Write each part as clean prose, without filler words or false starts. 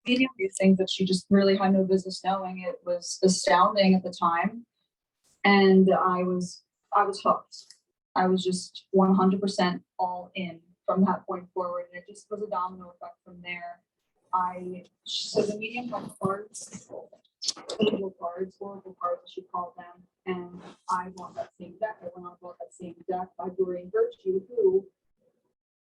medium, these things that she just really had no business knowing. It was astounding at the time. And I was hooked. I was just 100% all in from that point forward. And it just was a domino effect from there. So the medium had cards, angel cards, oracle cards, as she called them. And I bought that same deck. I went on and bought that same deck by Doreen Virtue, who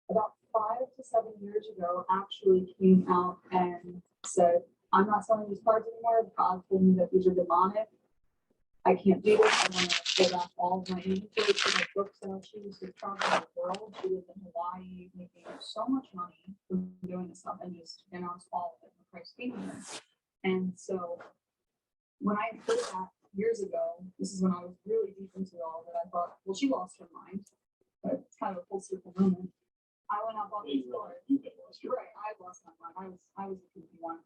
about 5 to 7 years ago actually came out and said, I'm not selling these cards anymore. God told me that these are demonic. I can't do this. I want to pull back all of my inventory to my books out. She was the traveling the world. She lived in Hawaii, making so much money from doing this stuff, and just all of it. The price being here. And so when I heard that years ago, this is when I was really deep into all of it. I thought, well, she lost her mind, but it's kind of a full circle moment. I went out on these cards. Right, I lost my mind. I was a goofy one.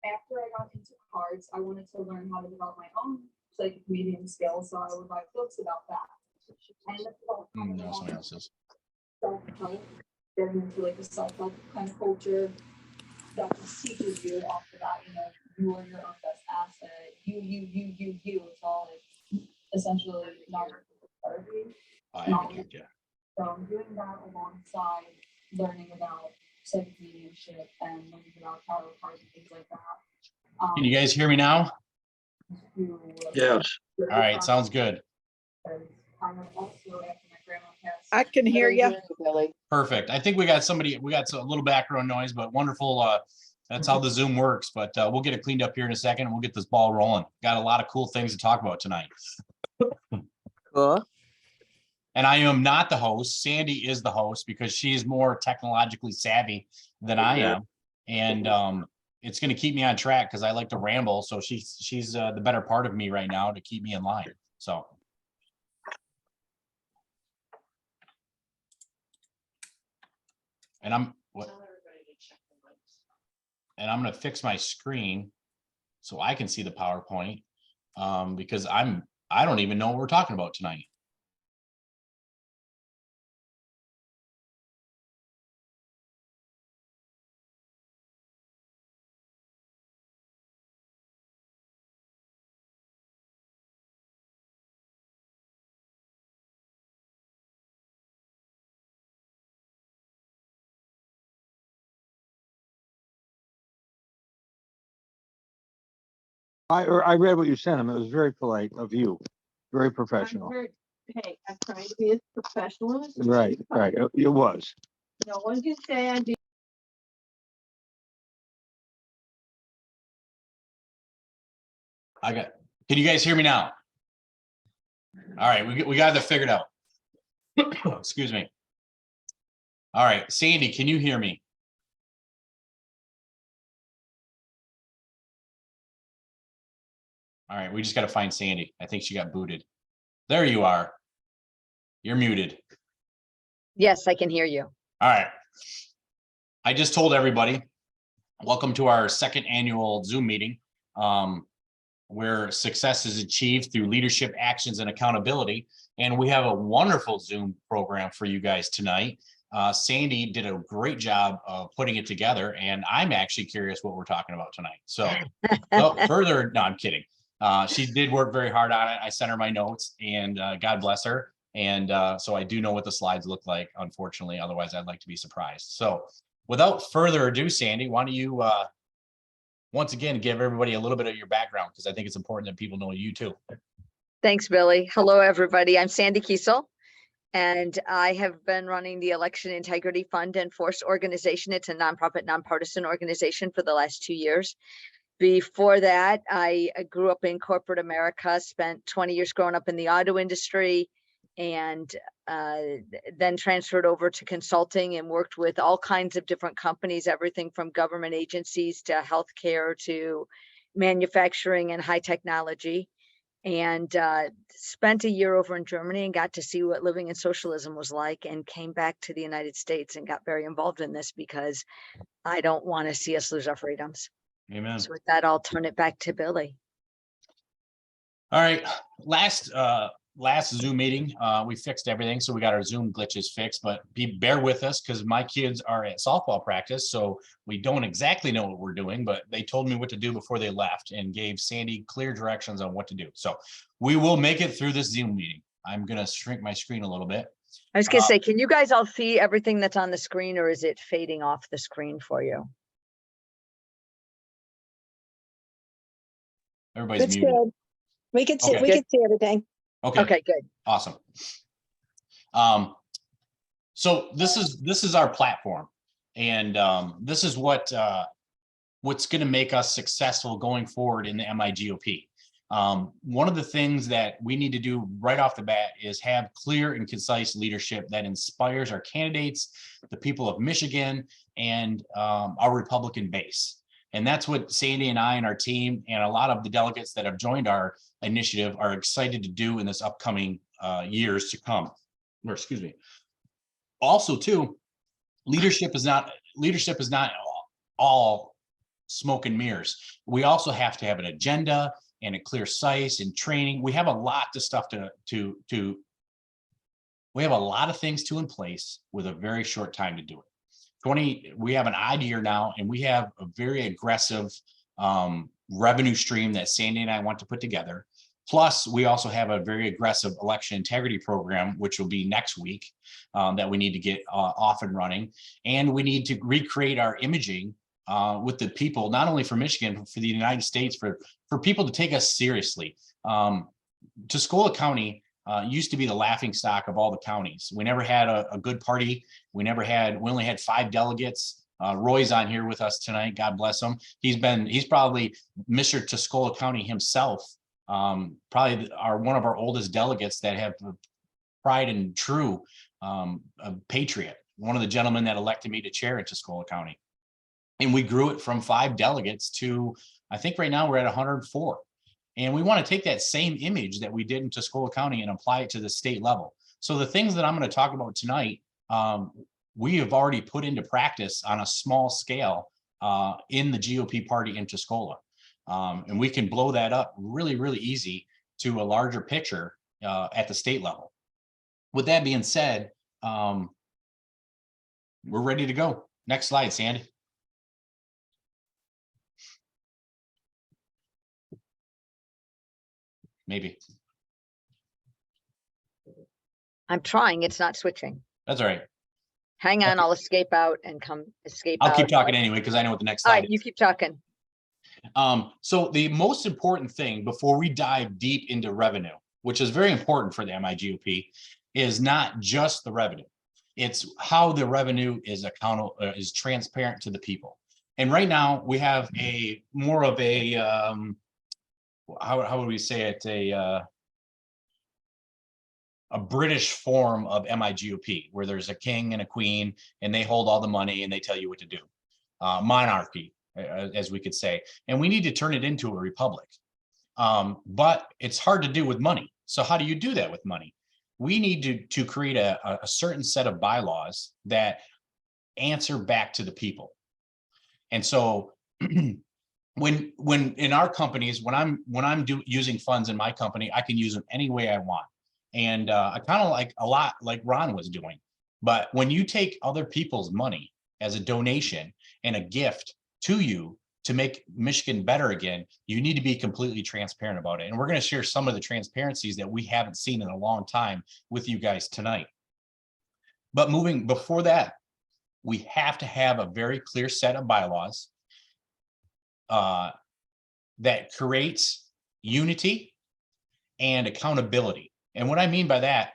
After I got into cards, I wanted to learn how to develop my own psychic medium skills, so I would write books about that. And it's all kind of self-help, getting into like the self-help kind of culture that just teaches you off the bat, you are your own best asset. You. It's all like essentially not therapy. So I'm doing that alongside learning about psychic mediumship and learning about tarot cards and things like that. Can you guys hear me now? Yes. All right, sounds good. I can hear you. Perfect. I think we got a little background noise, but wonderful. That's how the Zoom works, but we'll get it cleaned up here in a second and we'll get this ball rolling. Got a lot of cool things to talk about tonight. Cool. And I am not the host. Sandy is the host because she is more technologically savvy than I am. And it's going to keep me on track because I like to ramble. So she's the better part of me right now to keep me in line. So. And I'm going to fix my screen so I can see the PowerPoint because I don't even know what we're talking about tonight. I read what you sent him. It was very polite of you, very professional. Hey, I'm trying to be as professional as Right. It was. no one can say I did. Can you guys hear me now? All right, we got it figured out. Excuse me. All right, Sandy, can you hear me? All right, we just got to find Sandy. I think she got booted. There you are. You're muted. Yes, I can hear you. All right. I just told everybody, welcome to our second annual Zoom meeting, where success is achieved through leadership, actions, and accountability. And we have a wonderful Zoom program for you guys tonight. Sandy did a great job of putting it together, and I'm actually curious what we're talking about tonight. So, no, I'm kidding. She did work very hard on it. I sent her my notes, and God bless her. And so I do know what the slides look like, unfortunately. Otherwise, I'd like to be surprised. So without further ado, Sandy, why don't you once again give everybody a little bit of your background, because I think it's important that people know you too. Thanks, Billy. Hello, everybody. I'm Sandy Kiesel, and I have been running the Election Integrity Fund and Force organization. It's a nonprofit, nonpartisan organization for the last 2 years. Before that, I grew up in corporate America, spent 20 years growing up in the auto industry, and then transferred over to consulting and worked with all kinds of different companies, everything from government agencies to healthcare to manufacturing and high technology. And spent a year over in Germany and got to see what living in socialism was like, and came back to the United States and got very involved in this because I don't want to see us lose our freedoms. Amen. So with that, I'll turn it back to Billy. All right. last Zoom meeting, we fixed everything, so we got our Zoom glitches fixed, but bear with us because my kids are at softball practice, so we don't exactly know what we're doing, but they told me what to do before they left and gave Sandy clear directions on what to do. So we will make it through this Zoom meeting. I'm gonna shrink my screen a little bit. I was gonna say, can you guys all see everything that's on the screen, or is it fading off the screen for you? Everybody's That's muted. good. We can see, Okay. we can see everything. Okay, Okay, good. awesome. So this is our platform, and this is what's going to make us successful going forward in the MIGOP. One of the things that we need to do right off the bat is have clear and concise leadership that inspires our candidates, the people of Michigan, and our Republican base. And that's what Sandy and I and our team and a lot of the delegates that have joined our initiative are excited to do in this upcoming years to come. Or excuse me. Also, too, leadership is not all smoke and mirrors. We also have to have an agenda and a clear size and training. We have a lot of stuff we have a lot of things in place with a very short time to do it. We have an odd year now, and we have a very aggressive revenue stream that Sandy and I want to put together. Plus, we also have a very aggressive election integrity program, which will be next week, that we need to get off and running. And we need to recreate our imaging with the people, not only for Michigan, but for the United States, for people to take us seriously. Tuscola County used to be the laughing stock of all the counties. We never had a good party. We only had 5 delegates. Roy's on here with us tonight. God bless him. He's probably Mr. Tuscola County himself. Probably one of our oldest delegates that have pride and true a patriot. One of the gentlemen that elected me to chair at Tuscola County. And we grew it from 5 delegates to, I think right now we're at 104. And we want to take that same image that we did in Tuscola County and apply it to the state level. So the things that I'm going to talk about tonight, we have already put into practice on a small scale in the GOP party in Tuscola. And we can blow that up really, really easy to a larger picture at the state level. With that being said, we're ready to go. Next slide, Sandy. Maybe. I'm trying, it's not switching. That's all right. Hang on, I'll escape out and escape out. I'll keep talking anyway, because I know what the next All slide right, you is. keep talking. So the most important thing before we dive deep into revenue, which is very important for the MIGOP, is not just the revenue. It's how the revenue is accountable, is transparent to the people. And right now we have a more of a, how would we say it? A British form of MIGOP, where there's a king and a queen, and they hold all the money and they tell you what to do. Monarchy, as we could say. And we need to turn it into a republic. But it's hard to do with money. So how do you do that with money? We need to create a certain set of bylaws that answer back to the people. And so when in our companies, when I'm using funds in my company, I can use them any way I want. And I kind of like a lot like Ron was doing. But when you take other people's money as a donation and a gift to you to make Michigan better again, you need to be completely transparent about it. And we're going to share some of the transparencies that we haven't seen in a long time with you guys tonight. But before that, we have to have a very clear set of bylaws that creates unity and accountability. And what I mean by that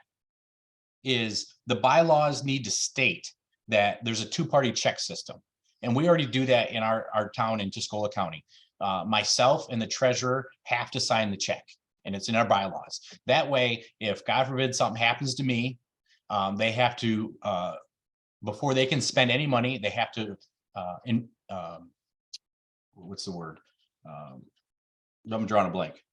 is the bylaws need to state that there's a 2-party check system. And we already do that in our town in Tuscola County. Myself and the treasurer have to sign the check, and it's in our bylaws. That way, if God forbid something happens to me, they have to, before they can spend any money, they have to, what's the word? I'm drawing a blank.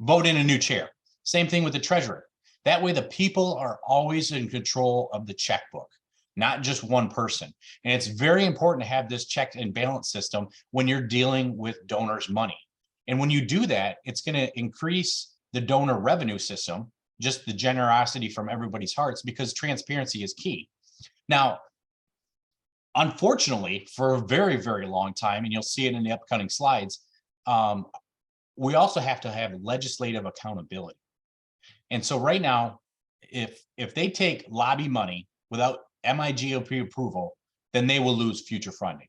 Vote in a new chair. Same thing with the treasurer. That way the people are always in control of the checkbook, not just one person. And it's very important to have this check and balance system when you're dealing with donors' money. And when you do that, it's going to increase the donor revenue system, just the generosity from everybody's hearts, because transparency is key. Now, unfortunately, for a very, very long time, and you'll see it in the upcoming slides, we also have to have legislative accountability. And so right now, if they take lobby money without MIGOP approval, then they will lose future funding.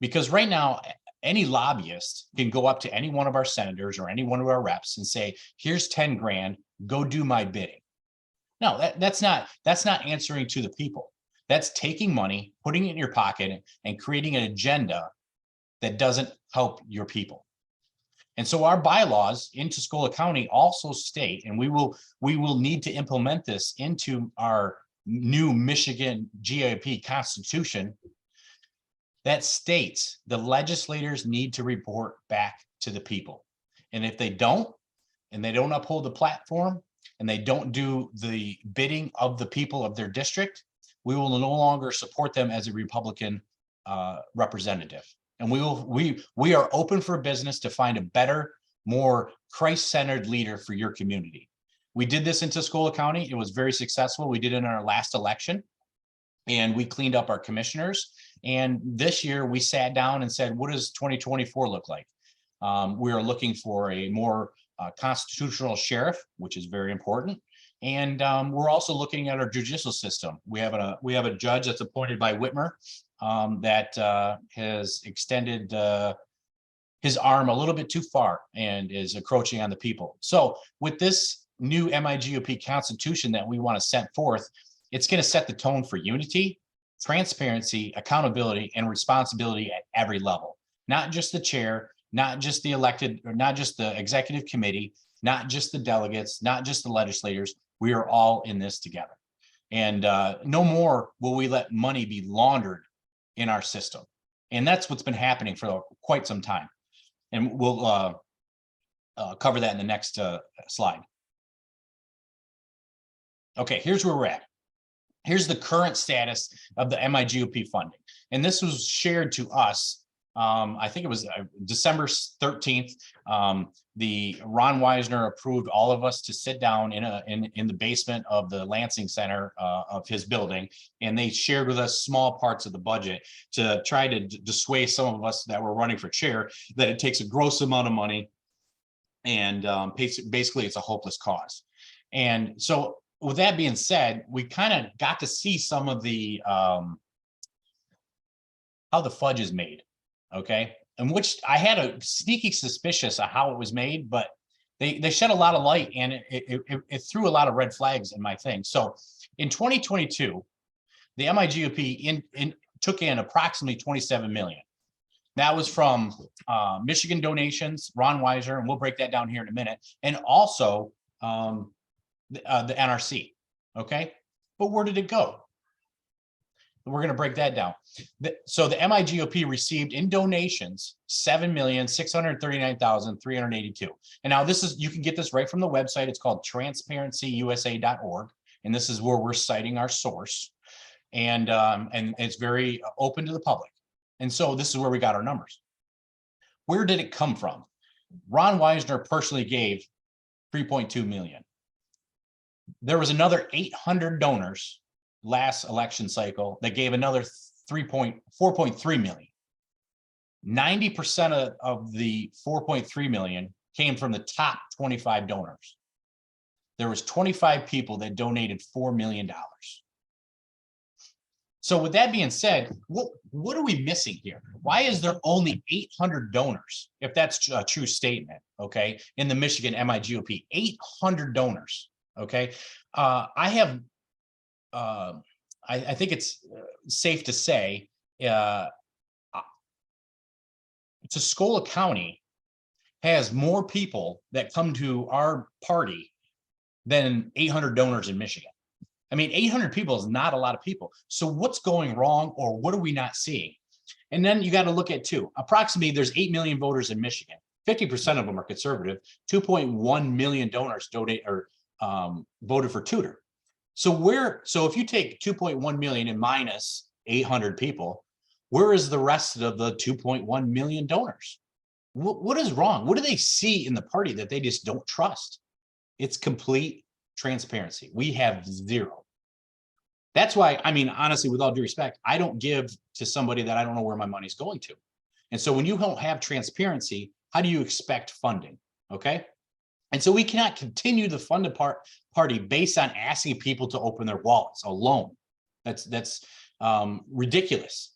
Because right now, any lobbyist can go up to any one of our senators or any one of our reps and say, here's 10 grand, go do my bidding. No, that's not answering to the people. That's taking money, putting it in your pocket, and creating an agenda that doesn't help your people. And so our bylaws in Tuscola County also state, and we will need to implement this into our new Michigan GOP Constitution, that states the legislators need to report back to the people. And if they don't, and they don't uphold the platform, and they don't do the bidding of the people of their district, we will no longer support them as a Republican representative. And we are open for business to find a better, more Christ-centered leader for your community. We did this in Tuscola County. It was very successful. We did it in our last election, and we cleaned up our commissioners. And this year we sat down and said, what does 2024 look like? We are looking for a more constitutional sheriff, which is very important. And we're also looking at our judicial system. We have a judge that's appointed by Whitmer that has extended his arm a little bit too far and is encroaching on the people. So with this new MIGOP Constitution that we want to set forth, it's going to set the tone for unity, transparency, accountability, and responsibility at every level. Not just the chair, not just the elected, or not just the executive committee, not just the delegates, not just the legislators. We are all in this together. And no more will we let money be laundered in our system. And that's what's been happening for quite some time. And we'll cover that in the next slide. Okay, here's where we're at. Here's the current status of the MIGOP funding. And this was shared to us. I think it was December 13th. The Ron Weisner approved all of us to sit down in the basement of the Lansing Center of his building, and they shared with us small parts of the budget to try to dissuade some of us that were running for chair that it takes a gross amount of money, and basically it's a hopeless cause. And so with that being said, we kind of got to see some of the how the fudge is made. Okay, and which I had a sneaky suspicious of how it was made, but they shed a lot of light, and it threw a lot of red flags in my thing. So in 2022, the MIGOP took in approximately 27 million. That was from Michigan donations, Ron Weiser, and we'll break that down here in a minute, and also the NRC. Okay, but where did it go? We're going to break that down. So the MIGOP received in donations 7,639,382. And now this is, you can get this right from the website. It's called transparencyusa.org. And this is where we're citing our source. And it's very open to the public. And so this is where we got our numbers. Where did it come from? Ron Weisner personally gave 3.2 million. There was another 800 donors last election cycle that gave another 4.3 million. 90% of the 4.3 million came from the top 25 donors. There was 25 people that donated $4 million. So with that being said, what are we missing here? Why is there only 800 donors, if that's a true statement, okay, in the Michigan MIGOP? 800 donors, okay? I think it's safe to say Tuscola County has more people that come to our party than 800 donors in Michigan. I mean, 800 people is not a lot of people. So what's going wrong, or what are we not seeing? And then you got to look at approximately there's 8 million voters in Michigan. 50% of them are conservative. 2.1 million donors donate or voted for Tudor. So if you take 2.1 million and minus 800 people, where is the rest of the 2.1 million donors? What is wrong? What do they see in the party that they just don't trust? It's complete transparency. We have zero. That's why, I mean, honestly, with all due respect, I don't give to somebody that I don't know where my money's going to. And so when you don't have transparency, how do you expect funding? Okay. And so we cannot continue the funded party based on asking people to open their wallets alone. That's ridiculous.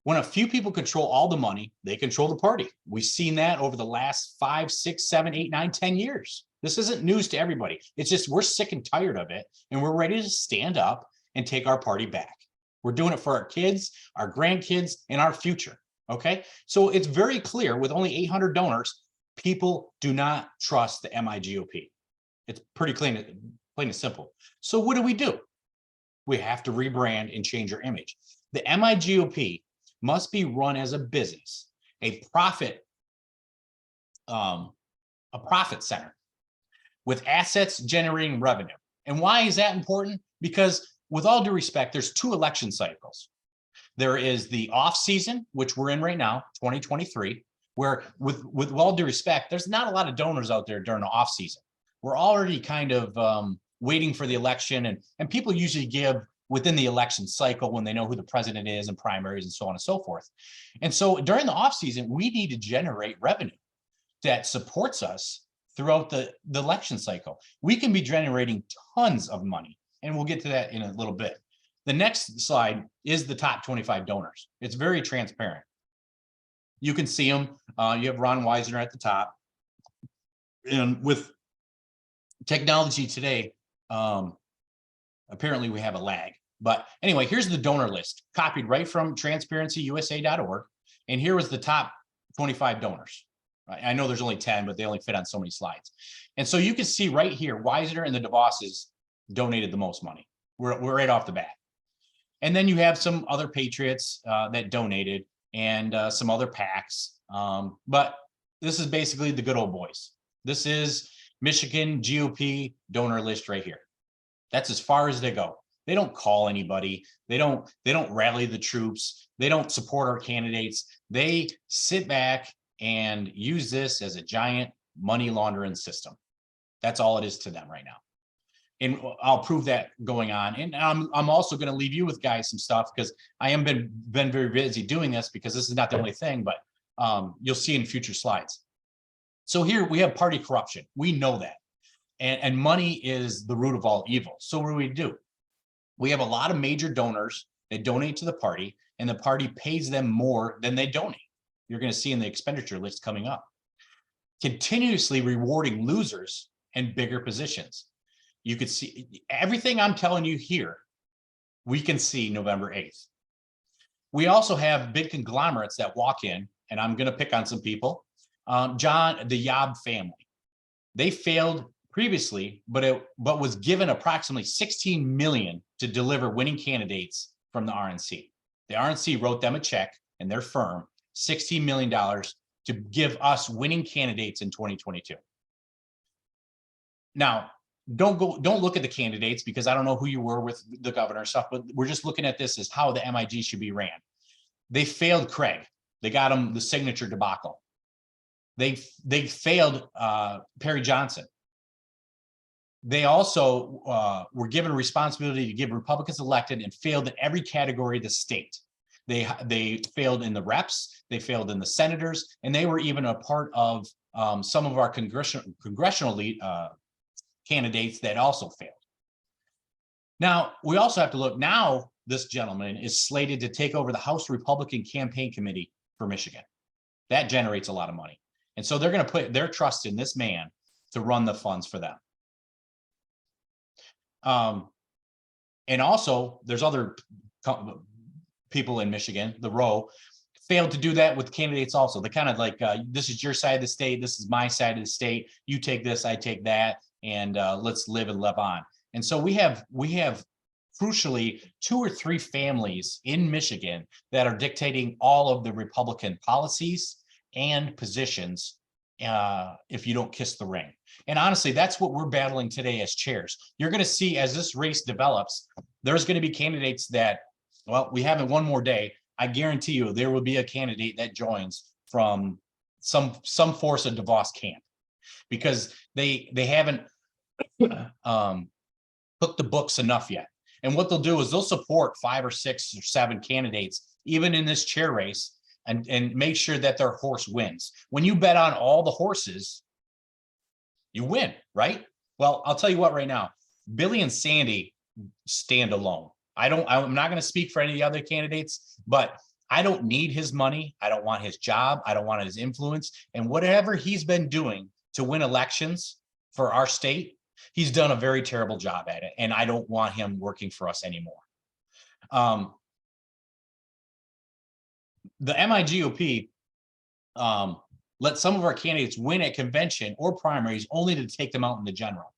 When a few people control all the money, they control the party. We've seen that over the last 5, 6, 7, 8, 9, 10 years. This isn't news to everybody. It's just we're sick and tired of it, and we're ready to stand up and take our party back. We're doing it for our kids, our grandkids, and our future. Okay, so it's very clear with only 800 donors, people do not trust the MIGOP. It's pretty plain and simple. So what do? We have to rebrand and change our image. The MIGOP must be run as a business, a profit center with assets generating revenue. And why is that important? Because with all due respect, there's 2 election cycles. There is the off season, which we're in right now, 2023, where with all due respect, there's not a lot of donors out there during the off season. We're already kind of waiting for the election, and people usually give within the election cycle when they know who the president is and primaries and so on and so forth. And so during the off season, we need to generate revenue that supports us throughout the election cycle. We can be generating tons of money, and we'll get to that in a little bit. The next slide is the top 25 donors. It's very transparent. You can see them. You have Ron Weisner at the top. And with technology today, apparently we have a lag. But anyway, here's the donor list, copied right from transparencyusa.org. And here was the top 25 donors. I know there's only 10, but they only fit on so many slides. And so you can see right here, Weisner and the DeVosses donated the most money. We're right off the bat. And then you have some other patriots that donated and some other PACs. But this is basically the good old boys. This is Michigan GOP donor list right here. That's as far as they go. They don't call anybody. They don't rally the troops. They don't support our candidates. They sit back and use this as a giant money laundering system. That's all it is to them right now. And I'll prove that going on. And I'm also going to leave you with guys some stuff because I am been very busy doing this because this is not the only thing, but you'll see in future slides. So here we have party corruption. We know that. And money is the root of all evil. So what do? We have a lot of major donors that donate to the party, and the party pays them more than they donate. You're going to see in the expenditure list coming up. Continuously rewarding losers and bigger positions. You could see everything I'm telling you here, we can see November 8th. We also have big conglomerates that walk in, and I'm going to pick on some people. John, the Yob family. They failed previously, but was given approximately 16 million to deliver winning candidates from the RNC. The RNC wrote them a check and their firm, $16 million to give us winning candidates in 2022. Now, don't look at the candidates because I don't know who you were with the governor stuff, but we're just looking at this as how the MIG should be ran. They failed Craig. They got him the signature debacle. They failed Perry Johnson. They also were given a responsibility to get Republicans elected and failed in every category of the state. They failed in the reps, they failed in the senators, and they were even a part of some of our congressional lead, candidates that also failed. Now, we also have to look, now this gentleman is slated to take over the House Republican Campaign Committee for Michigan. That generates a lot of money. And so they're going to put their trust in this man to run the funds for them. And also, there's other people in Michigan, the row, failed to do that with candidates also. They kind of like, this is your side of the state, this is my side of the state, you take this, I take that, and let's live and live on. And so we have crucially 2 or 3 families in Michigan that are dictating all of the Republican policies and positions if you don't kiss the ring. And honestly, that's what we're battling today as chairs. You're going to see as this race develops, there's going to be candidates that, well, we haven't one more day. I guarantee you there will be a candidate that joins from some force of DeVos camp because they haven't cook the books enough yet. And what they'll do is they'll support 5 or 6 or 7 candidates, even in this chair race, and make sure that their horse wins. When you bet on all the horses, you win, right? Well, I'll tell you what right now, Billy and Sandy stand alone. I'm not going to speak for any of the other candidates, but I don't need his money. I don't want his job. I don't want his influence. And whatever he's been doing to win elections for our state, he's done a very terrible job at it. And I don't want him working for us anymore. The MIGOP let some of our candidates win at convention or primaries only to take them out in the general.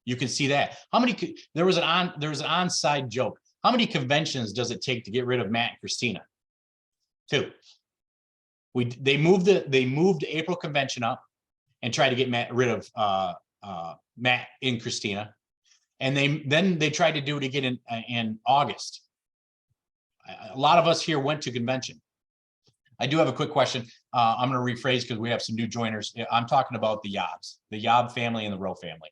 You can see that. How many, there was an onside joke. How many conventions does it take to get rid of Matt and Christina? 2. They moved the April convention up and tried to get rid of Matt and Christina. And then they tried to do it again in August. A lot of us here went to convention. I do have a quick question. I'm going to rephrase because we have some new joiners. I'm talking about the Yobs, the Yob family and the Rowe family.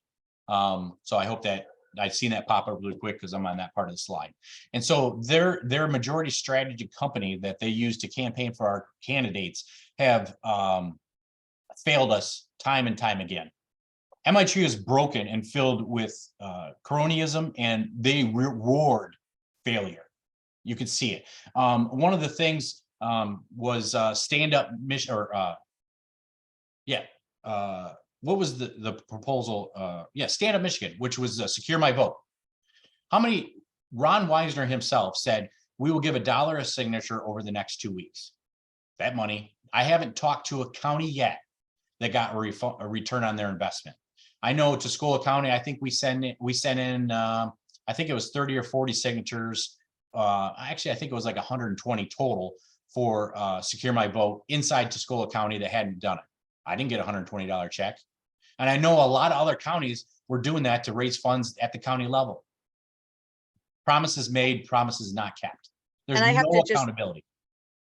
So I hope that I've seen that pop up really quick because I'm on that part of the slide. And so their majority strategy company that they use to campaign for our candidates have failed us time and time again. MIT is broken and filled with cronyism, and they reward failure. You can see it. One of the things was stand up mission, or what was the proposal? Stand Up Michigan, which was Secure My Vote. How many? Ron Weisner himself said, we will give $1 a signature over the next 2 weeks. That money, I haven't talked to a county yet that got a return on their investment. I know Tuscola County, I think we sent in, I think it was 30 or 40 signatures. Actually, I think it was like 120 total for Secure My Vote inside Tuscola County that hadn't done it. I didn't get a $120 check. And I know a lot of other counties were doing that to raise funds at the county level. Promises made, promises not kept. There's And I have no to accountability.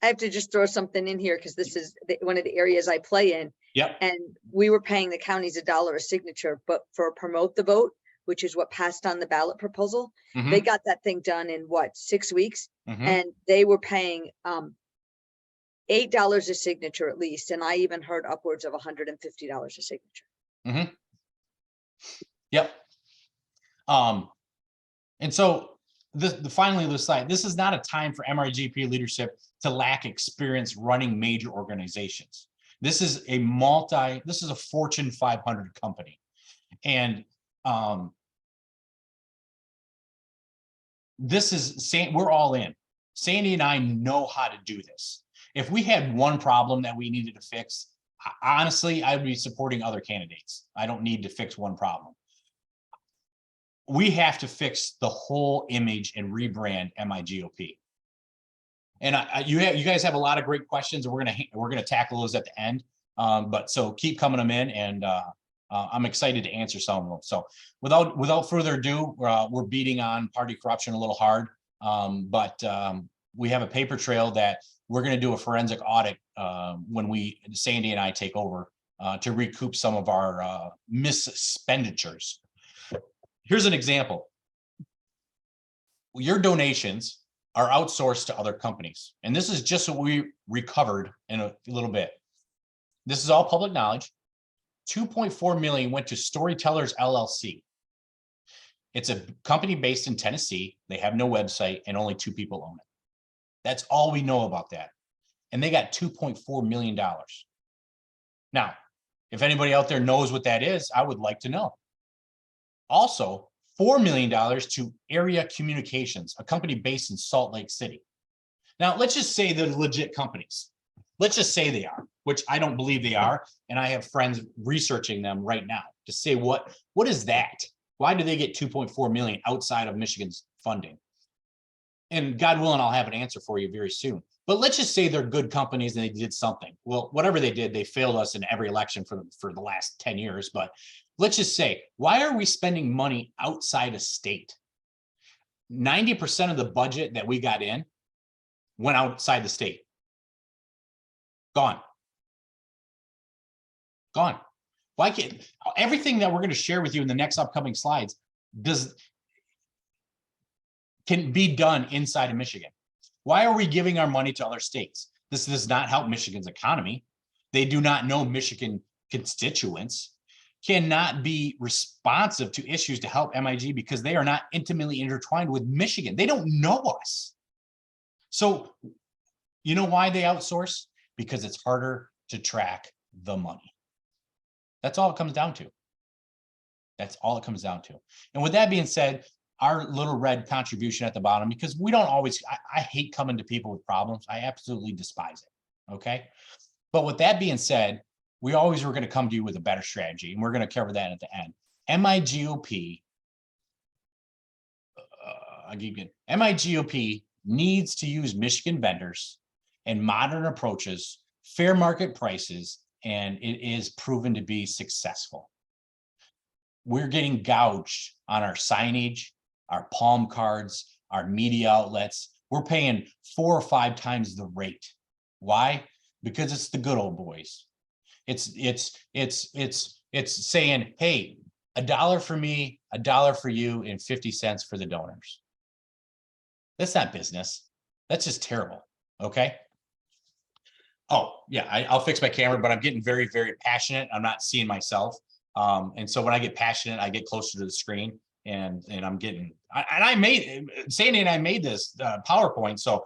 I have to just throw something in here because this is one of the areas I play in. Yep. And we were paying the counties $1 a signature, but for Promote the Vote, which is what passed on the ballot proposal, Mhm. they got that thing done in what, 6 weeks? Mhm. And they were paying $8 a signature at least. And I even heard upwards of $150 a signature. Mm-hmm. Yep. And so finally, the slide, this is not a time for MRGP leadership to lack experience running major organizations. This is a Fortune 500 company. And we're all in. Sandy and I know how to do this. If we had one problem that we needed to fix, honestly, I would be supporting other candidates. I don't need to fix one problem. We have to fix the whole image and rebrand MIGOP. And you guys have a lot of great questions, and we're gonna tackle those at the end. But so keep coming them in, and I'm excited to answer some of them. So without further ado, we're beating on party corruption a little hard, but we have a paper trail that we're going to do a forensic audit when Sandy and I take over to recoup some of our misexpenditures. Here's an example. Your donations are outsourced to other companies. And this is just what we recovered in a little bit. This is all public knowledge. 2.4 million went to Storytellers LLC. It's a company based in Tennessee. They have no website and only 2 people own it. That's all we know about that. And they got $2.4 million. Now, if anybody out there knows what that is, I would like to know. Also, $4 million to Area Communications, a company based in Salt Lake City. Now, let's just say they're legit companies. Let's just say they are, which I don't believe they are. And I have friends researching them right now to say, what is that? Why do they get 2.4 million outside of Michigan's funding? And God willing, I'll have an answer for you very soon. But let's just say they're good companies and they did something. Well, whatever they did, they failed us in every election for the last 10 years. But let's just say, why are we spending money outside of state? 90% of the budget that we got in went outside the state. Gone. Why can't everything that we're going to share with you in the next upcoming slides can be done inside of Michigan? Why are we giving our money to other states? This does not help Michigan's economy. They do not know Michigan constituents, cannot be responsive to issues to help MIG because they are not intimately intertwined with Michigan. They don't know us. So you know why they outsource? Because it's harder to track the money. That's all it comes down to. That's all it comes down to. And with that being said, our little red contribution at the bottom, because we don't always, I hate coming to people with problems. I absolutely despise it. Okay. But with that being said, we always were going to come to you with a better strategy, and we're going to cover that at the end. MIGOP needs to use Michigan vendors and modern approaches, fair market prices, and it is proven to be successful. We're getting gouged on our signage, our palm cards, our media outlets. We're paying 4 or 5 times the rate. Why? Because it's the good old boys. It's saying, hey, $1 for me, $1 for you, and 50 cents for the donors. That's not business. That's just terrible. Okay. Oh yeah, I'll fix my camera, but I'm getting very, very passionate. I'm not seeing myself. And so when I get passionate, I get closer to the screen, and I'm getting, Sandy and I made this PowerPoint. So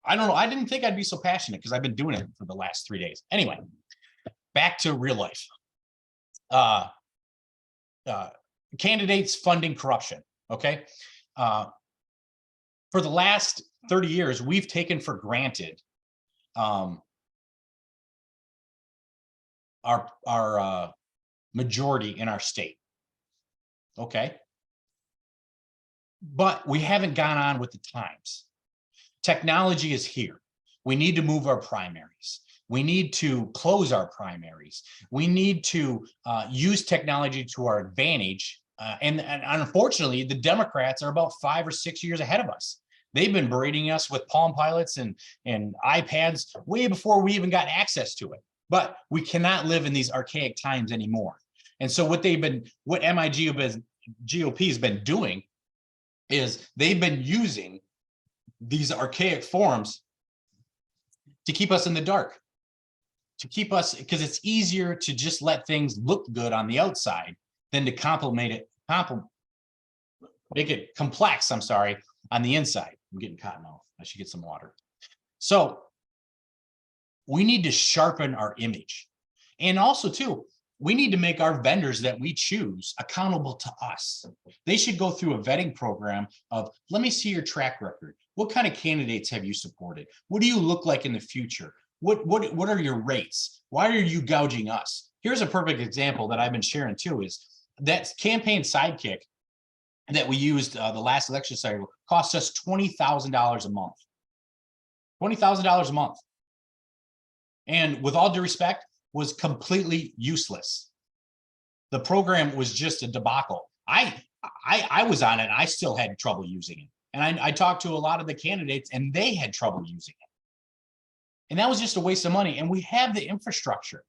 I don't know. I didn't think I'd be so passionate because I've been doing it for the last 3 days. Anyway, back to real life. Candidates funding corruption. Okay. For the last 30 years, we've taken for granted our majority in our state. Okay. But we haven't gone on with the times. Technology is here. We need to move our primaries. We need to close our primaries. We need to use technology to our advantage. And unfortunately, the Democrats are about 5 or 6 years ahead of us. They've been berating us with Palm Pilots and iPads way before we even got access to it. But we cannot live in these archaic times anymore. And so what MIGOP has been doing is they've been using these archaic forms to keep us in the dark, to keep us, because it's easier to just let things look good on the outside than to make it complex, I'm sorry, on the inside. I'm getting cotton mouth. I should get some water. So we need to sharpen our image. And also too, we need to make our vendors that we choose accountable to us. They should go through a vetting program of, let me see your track record. What kind of candidates have you supported? What do you look like in the future? What are your rates? Why are you gouging us? Here's a perfect example that I've been sharing too, is that campaign sidekick that we used the last election cycle cost us $20,000 a month. $20,000 a month. And with all due respect, was completely useless. The program was just a debacle. I was on it. I still had trouble using it. And I talked to a lot of the candidates and they had trouble using it. And that was just a waste of money. And we have the infrastructure.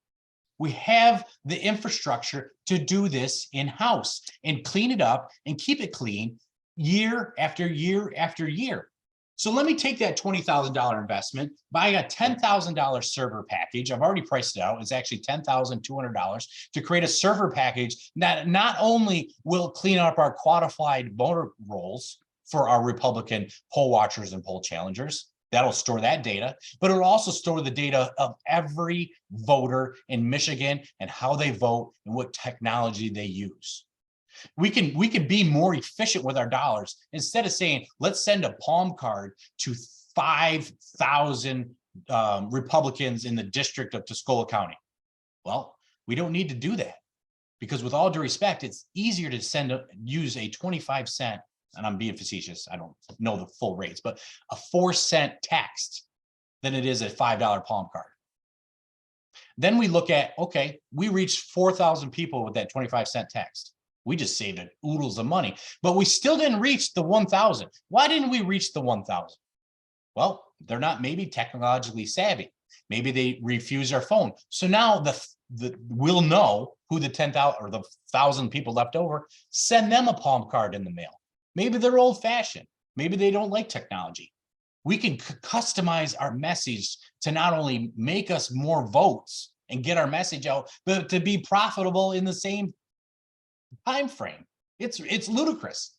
We have the infrastructure to do this in-house and clean it up and keep it clean year after year after year. So let me take that $20,000 investment, buy a $10,000 server package. I've already priced it out. It's actually $10,200 to create a server package that not only will clean up our qualified voter rolls for our Republican poll watchers and poll challengers, that'll store that data, but it'll also store the data of every voter in Michigan and how they vote and what technology they use. We can be more efficient with our dollars instead of saying, let's send a palm card to 5,000 Republicans in the district of Tuscola County. Well, we don't need to do that, because with all due respect, it's easier to use a 25 cent, and I'm being facetious, I don't know the full rates, but a 4-cent text than it is a $5 palm card. Then we look at, okay, we reached 4,000 people with that 25-cent text. We just saved it oodles of money, but we still didn't reach the 1,000. Why didn't we reach the 1,000? Well, they're not maybe technologically savvy. Maybe they refuse our phone. So now we'll know who the 10,000 or the 1,000 people left over, send them a Palm card in the mail. Maybe they're old fashioned. Maybe they don't like technology. We can customize our message to not only make us more votes and get our message out, but to be profitable in the same time frame. It's ludicrous.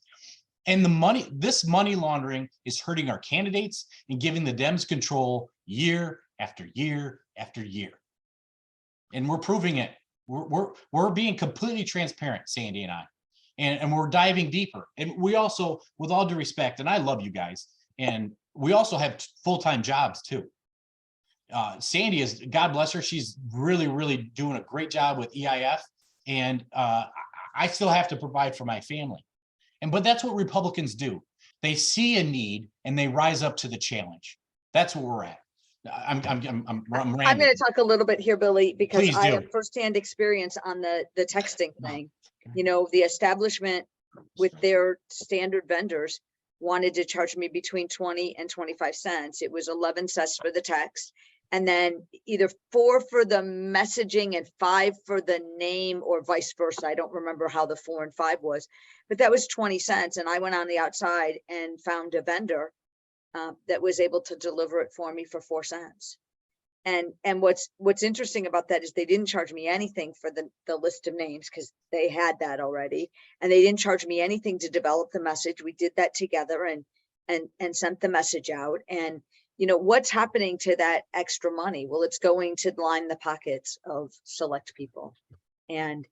And this money laundering is hurting our candidates and giving the Dems control year after year after year. And we're proving it. We're being completely transparent, Sandy and I, and we're diving deeper. And we also, with all due respect, and I love you guys, and we also have full-time jobs too. Sandy is, God bless her, she's really, really doing a great job with EIF, and I still have to provide for my family. But that's what Republicans do. They see a need and they rise up to the challenge. That's where we're at. I'm I'm rambling. going to talk a little bit here, Billy, because Please I do. have firsthand experience on the texting thing. You know, the establishment with their standard vendors wanted to charge me between 20 and 25 cents. It was 11 cents for the text, and then either 4 for the messaging and 5 for the name, or vice versa. I don't remember how the 4 and 5 was, but that was 20 cents. And I went on the outside and found a vendor that was able to deliver it for me for 4 cents. And what's interesting about that is they didn't charge me anything for the list of names, because they had that already, and they didn't charge me anything to develop the message. We did that together and sent the message out. And you know, what's happening to that extra money? Well, it's going to line the pockets of select people. And,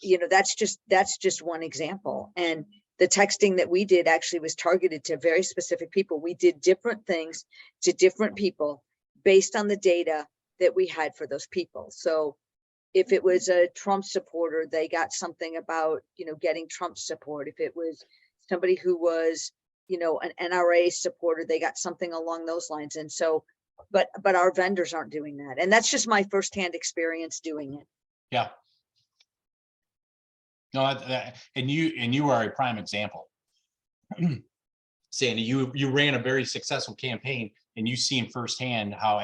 you know, that's just one example. And the texting that we did actually was targeted to very specific people. We did different things to different people based on the data that we had for those people. So if it was a Trump supporter, they got something about, you know, getting Trump support. If it was somebody who was, you know, an NRA supporter, they got something along those lines. And so, but our vendors aren't doing that. And that's just my firsthand experience doing it. Yeah. No, and you are a prime example. Sandy, you ran a very successful campaign, and you've seen firsthand how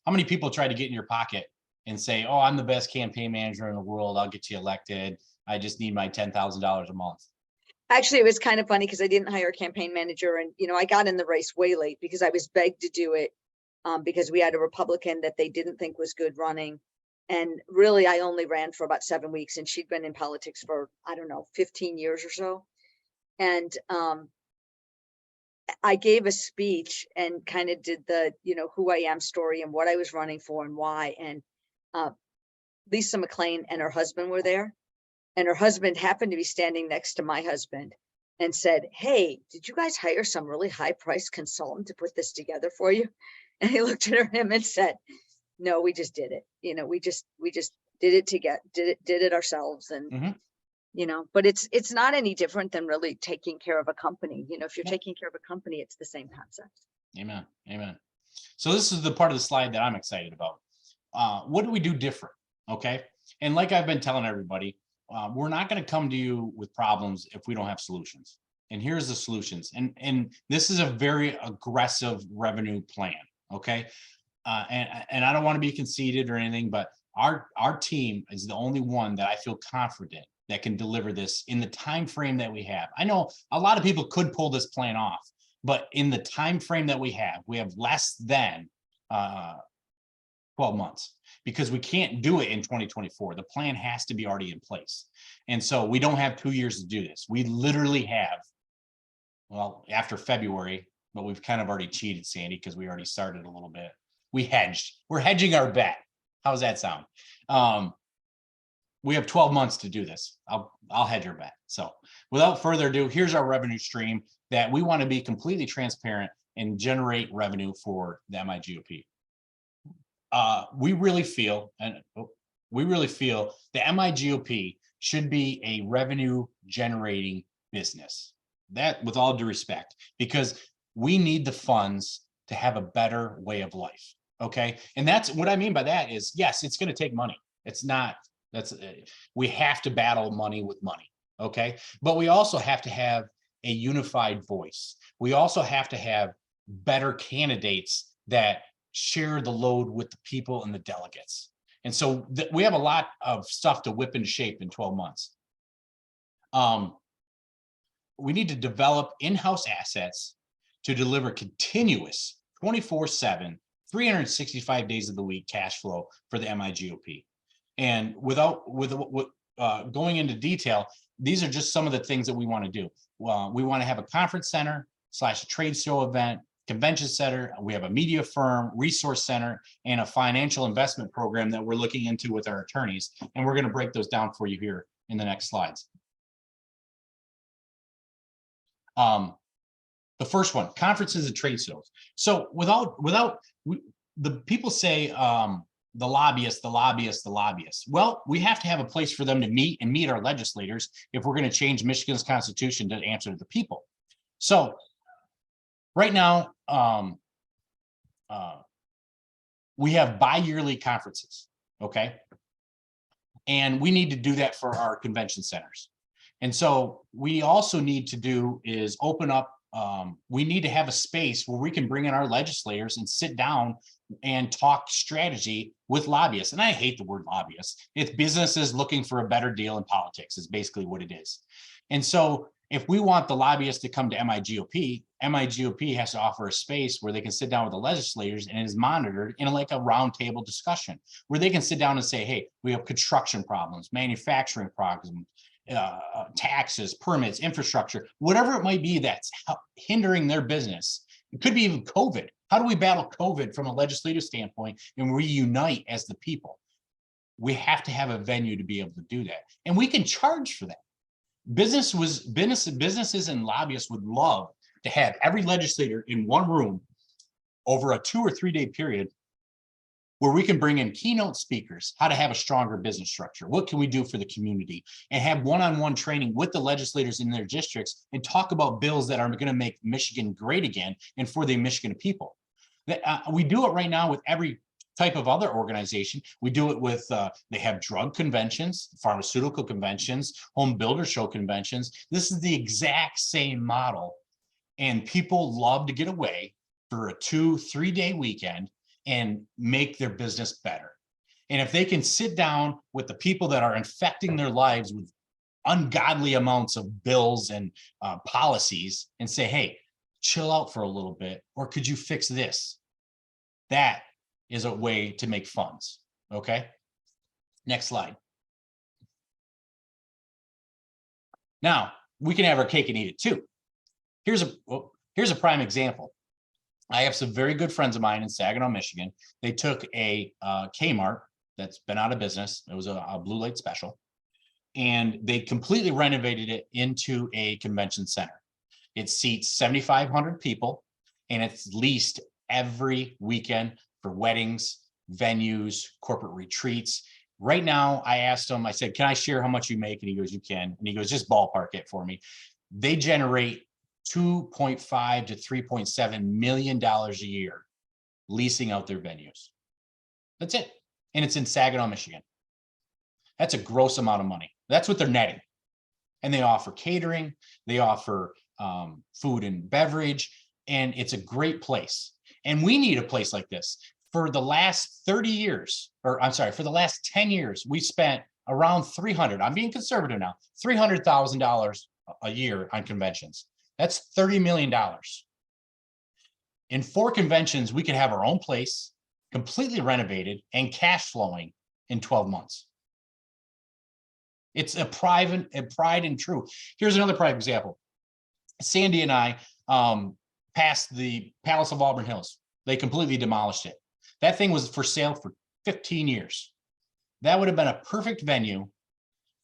many people try to get in your pocket and say, oh, I'm the best campaign manager in the world, I'll get you elected, I just need my $10,000 a month. Actually, it was kind of funny because I didn't hire a campaign manager, and you know, I got in the race way late because I was begged to do it because we had a Republican that they didn't think was good running. And really, I only ran for about 7 weeks, and she'd been in politics for, I don't know, 15 years or so. And I gave a speech and kind of did the, you know, who I am story and what I was running for and why. And Lisa McLean and her husband were there. And her husband happened to be standing next to my husband and said, hey, did you guys hire some really high priced consultant to put this together for you? And he looked at him and said, no, we just did it. You know, we just did it ourselves. And, you know, but it's not any different than really taking care of a company. You know, if you're taking care of a company, it's the same concept. Amen. Amen. So this is the part of the slide that I'm excited about. What do we do different? Okay. And like I've been telling everybody, we're not going to come to you with problems if we don't have solutions. And here's the solutions. And this is a very aggressive revenue plan. Okay. And I don't want to be conceited or anything, but our team is the only one that I feel confident that can deliver this in the time frame that we have. I know a lot of people could pull this plan off, but in the time frame that we have less than 12 months, because we can't do it in 2024. The plan has to be already in place. And so we don't have 2 years to do this. We literally have, well, after February, but we've kind of already cheated, Sandy, because we already started a little bit. We hedged. We're hedging our bet. How's that sound? We have 12 months to do this. I'll hedge your bet. So without further ado, here's our revenue stream that we want to be completely transparent and generate revenue for the MIGOP. We really feel the MIGOP should be a revenue generating business. That, with all due respect, because we need the funds to have a better way of life. Okay. And that's what I mean by that is, yes, it's going to take money. It's not, we have to battle money with money. Okay. But we also have to have a unified voice. We also have to have better candidates that share the load with the people and the delegates. And so we have a lot of stuff to whip into shape in 12 months. We need to develop in-house assets to deliver continuous 24/7, 365 days of the week cash flow for the MIGOP. And going into detail, these are just some of the things that we want to do. Well, we want to have a conference center / a trade show event, convention center. We have a media firm, resource center, and a financial investment program that we're looking into with our attorneys. And we're going to break those down for you here in the next slides. The first one, conferences and trade shows. So the people say the lobbyists. Well, we have to have a place for them to meet our legislators if we're going to change Michigan's constitution to answer to the people. So right now, we have bi-yearly conferences, okay? And we need to do that for our convention centers. And so we also need to do is open up, we need to have a space where we can bring in our legislators and sit down and talk strategy with lobbyists. And I hate the word lobbyists. It's businesses looking for a better deal in politics is basically what it is. And so if we want the lobbyists to come to MIGOP has to offer a space where they can sit down with the legislators and it is monitored in like a roundtable discussion where they can sit down and say, hey, we have construction problems, manufacturing problems, taxes, permits, infrastructure, whatever it might be that's hindering their business. It could be even COVID. How do we battle COVID from a legislative standpoint and reunite as the people? We have to have a venue to be able to do that. And we can charge for that. Businesses and lobbyists would love to have every legislator in one room over a 2 or 3 day period where we can bring in keynote speakers, how to have a stronger business structure. What can we do for the community? And have one-on-one training with the legislators in their districts and talk about bills that are going to make Michigan great again and for the Michigan people. We do it right now with every type of other organization. We do it with, they have drug conventions, pharmaceutical conventions, home builder show conventions. This is the exact same model. And people love to get away for a 2 or 3 day weekend and make their business better. And if they can sit down with the people that are infecting their lives with ungodly amounts of bills and policies and say, hey, chill out for a little bit, or could you fix this? That is a way to make funds, okay? Next slide. Now, we can have our cake and eat it too. Here's a prime example. I have some very good friends of mine in Saginaw, Michigan. They took a Kmart that's been out of business. It was a blue light special. And they completely renovated it into a convention center. It seats 7,500 people and it's leased every weekend for weddings, venues, corporate retreats. Right now, I asked him, I said, can I share how much you make? And he goes, you can. And he goes, just ballpark it for me. They generate $2.5 to $3.7 million a year leasing out their venues. That's it. And it's in Saginaw, Michigan. That's a gross amount of money. That's what they're netting. And they offer catering, they offer food and beverage, and it's a great place. And we need a place like this. For the last 30 years, or I'm sorry, for the last 10 years, we spent around I'm being conservative now, $300,000 a year on conventions. That's $30 million. In 4 conventions, we could have our own place, completely renovated and cash flowing in 12 months. It's a pride and true. Here's another prime example. Sandy and I passed the Palace of Auburn Hills. They completely demolished it. That thing was for sale for 15 years. That would have been a perfect venue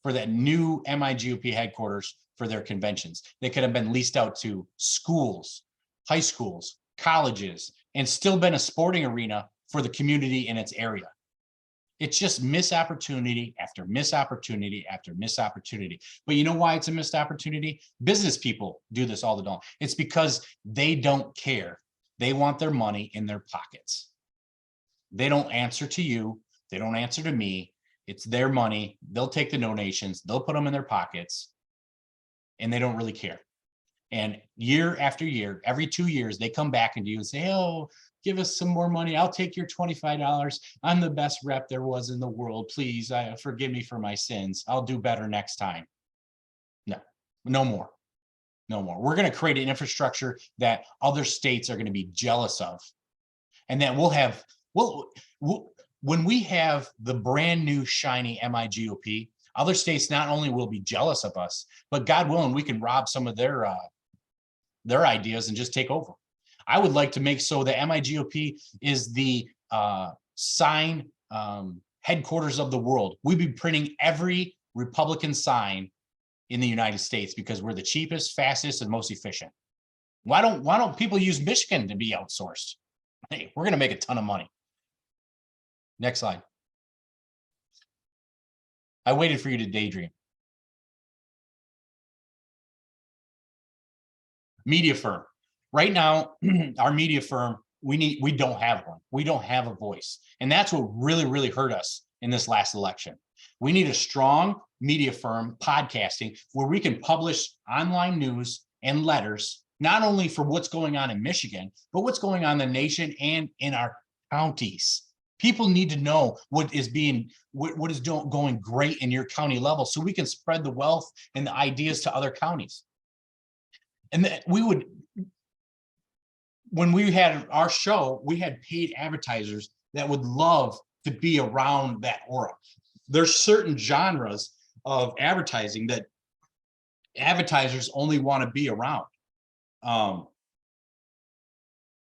for that new MIGOP headquarters for their conventions. They could have been leased out to schools, high schools, colleges, and still been a sporting arena for the community in its area. It's just missed opportunity after missed opportunity after missed opportunity. But you know why it's a missed opportunity? Business people do this all the time. It's because they don't care. They want their money in their pockets. They don't answer to you. They don't answer to me. It's their money. They'll take the donations. They'll put them in their pockets. And they don't really care. And year after year, every 2 years, they come back into you and say, oh, give us some more money. I'll take your $25. I'm the best rep there was in the world. Please, forgive me for my sins. I'll do better next time. No more. No more. We're going to create an infrastructure that other states are going to be jealous of. And that when we have the brand new shiny MIGOP, other states not only will be jealous of us, but God willing, we can rob some of their ideas and just take over. I would like to make so that MIGOP is the sign headquarters of the world. We'd be printing every Republican sign in the United States because we're the cheapest, fastest, and most efficient. Why don't people use Michigan to be outsourced? Hey, we're going to make a ton of money. Next slide. I waited for you to daydream. Media firm. Right now, our media firm, we don't have one. We don't have a voice. And that's what really, really hurt us in this last election. We need a strong media firm, podcasting, where we can publish online news and letters, not only for what's going on in Michigan, but what's going on in the nation and in our counties. People need to know what is going great in your county level so we can spread the wealth and the ideas to other counties. And that when we had our show, we had paid advertisers that would love to be around that aura. There's certain genres of advertising that advertisers only want to be around.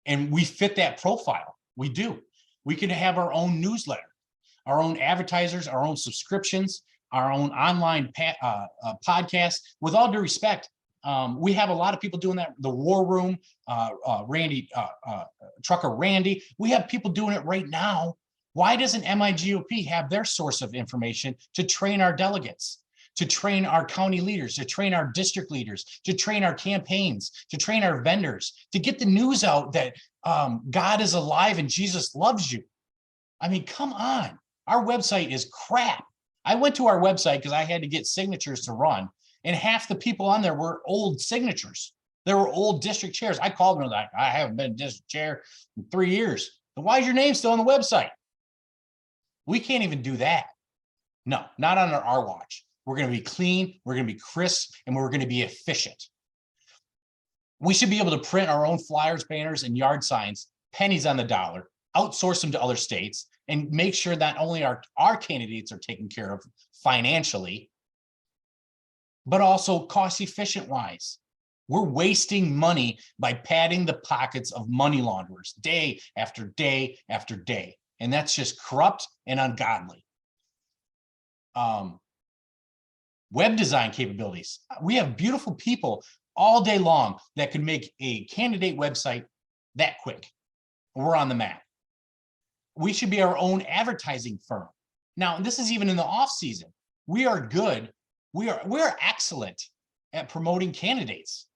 And we fit that profile. We do. We can have our own newsletter, our own advertisers, our own subscriptions, our own online podcast. With all due respect, we have a lot of people doing that. The War Room, Trucker Randy, we have people doing it right now. Why doesn't MIGOP have their source of information to train our delegates, to train our county leaders, to train our district leaders, to train our campaigns, to train our vendors, to get the news out that God is alive and Jesus loves you? I mean, come on. Our website is crap. I went to our website because I had to get signatures to run, and half the people on there were old signatures. There were old district chairs. I called them and like, I haven't been district chair in 3 years. Then why is your name still on the website? We can't even do that. No, not on our watch. We're going to be clean, we're going to be crisp, and we're going to be efficient. We should be able to print our own flyers, banners, and yard signs, pennies on the dollar, outsource them to other states, and make sure that not only our candidates are taken care of financially, but also cost efficient wise. We're wasting money by padding the pockets of money launderers day after day after day. And that's just corrupt and ungodly. Web design capabilities. We have beautiful people all day long that can make a candidate website that quick. We're on the map. We should be our own advertising firm. Now, this is even in the off season. We are good. We're excellent at promoting candidates.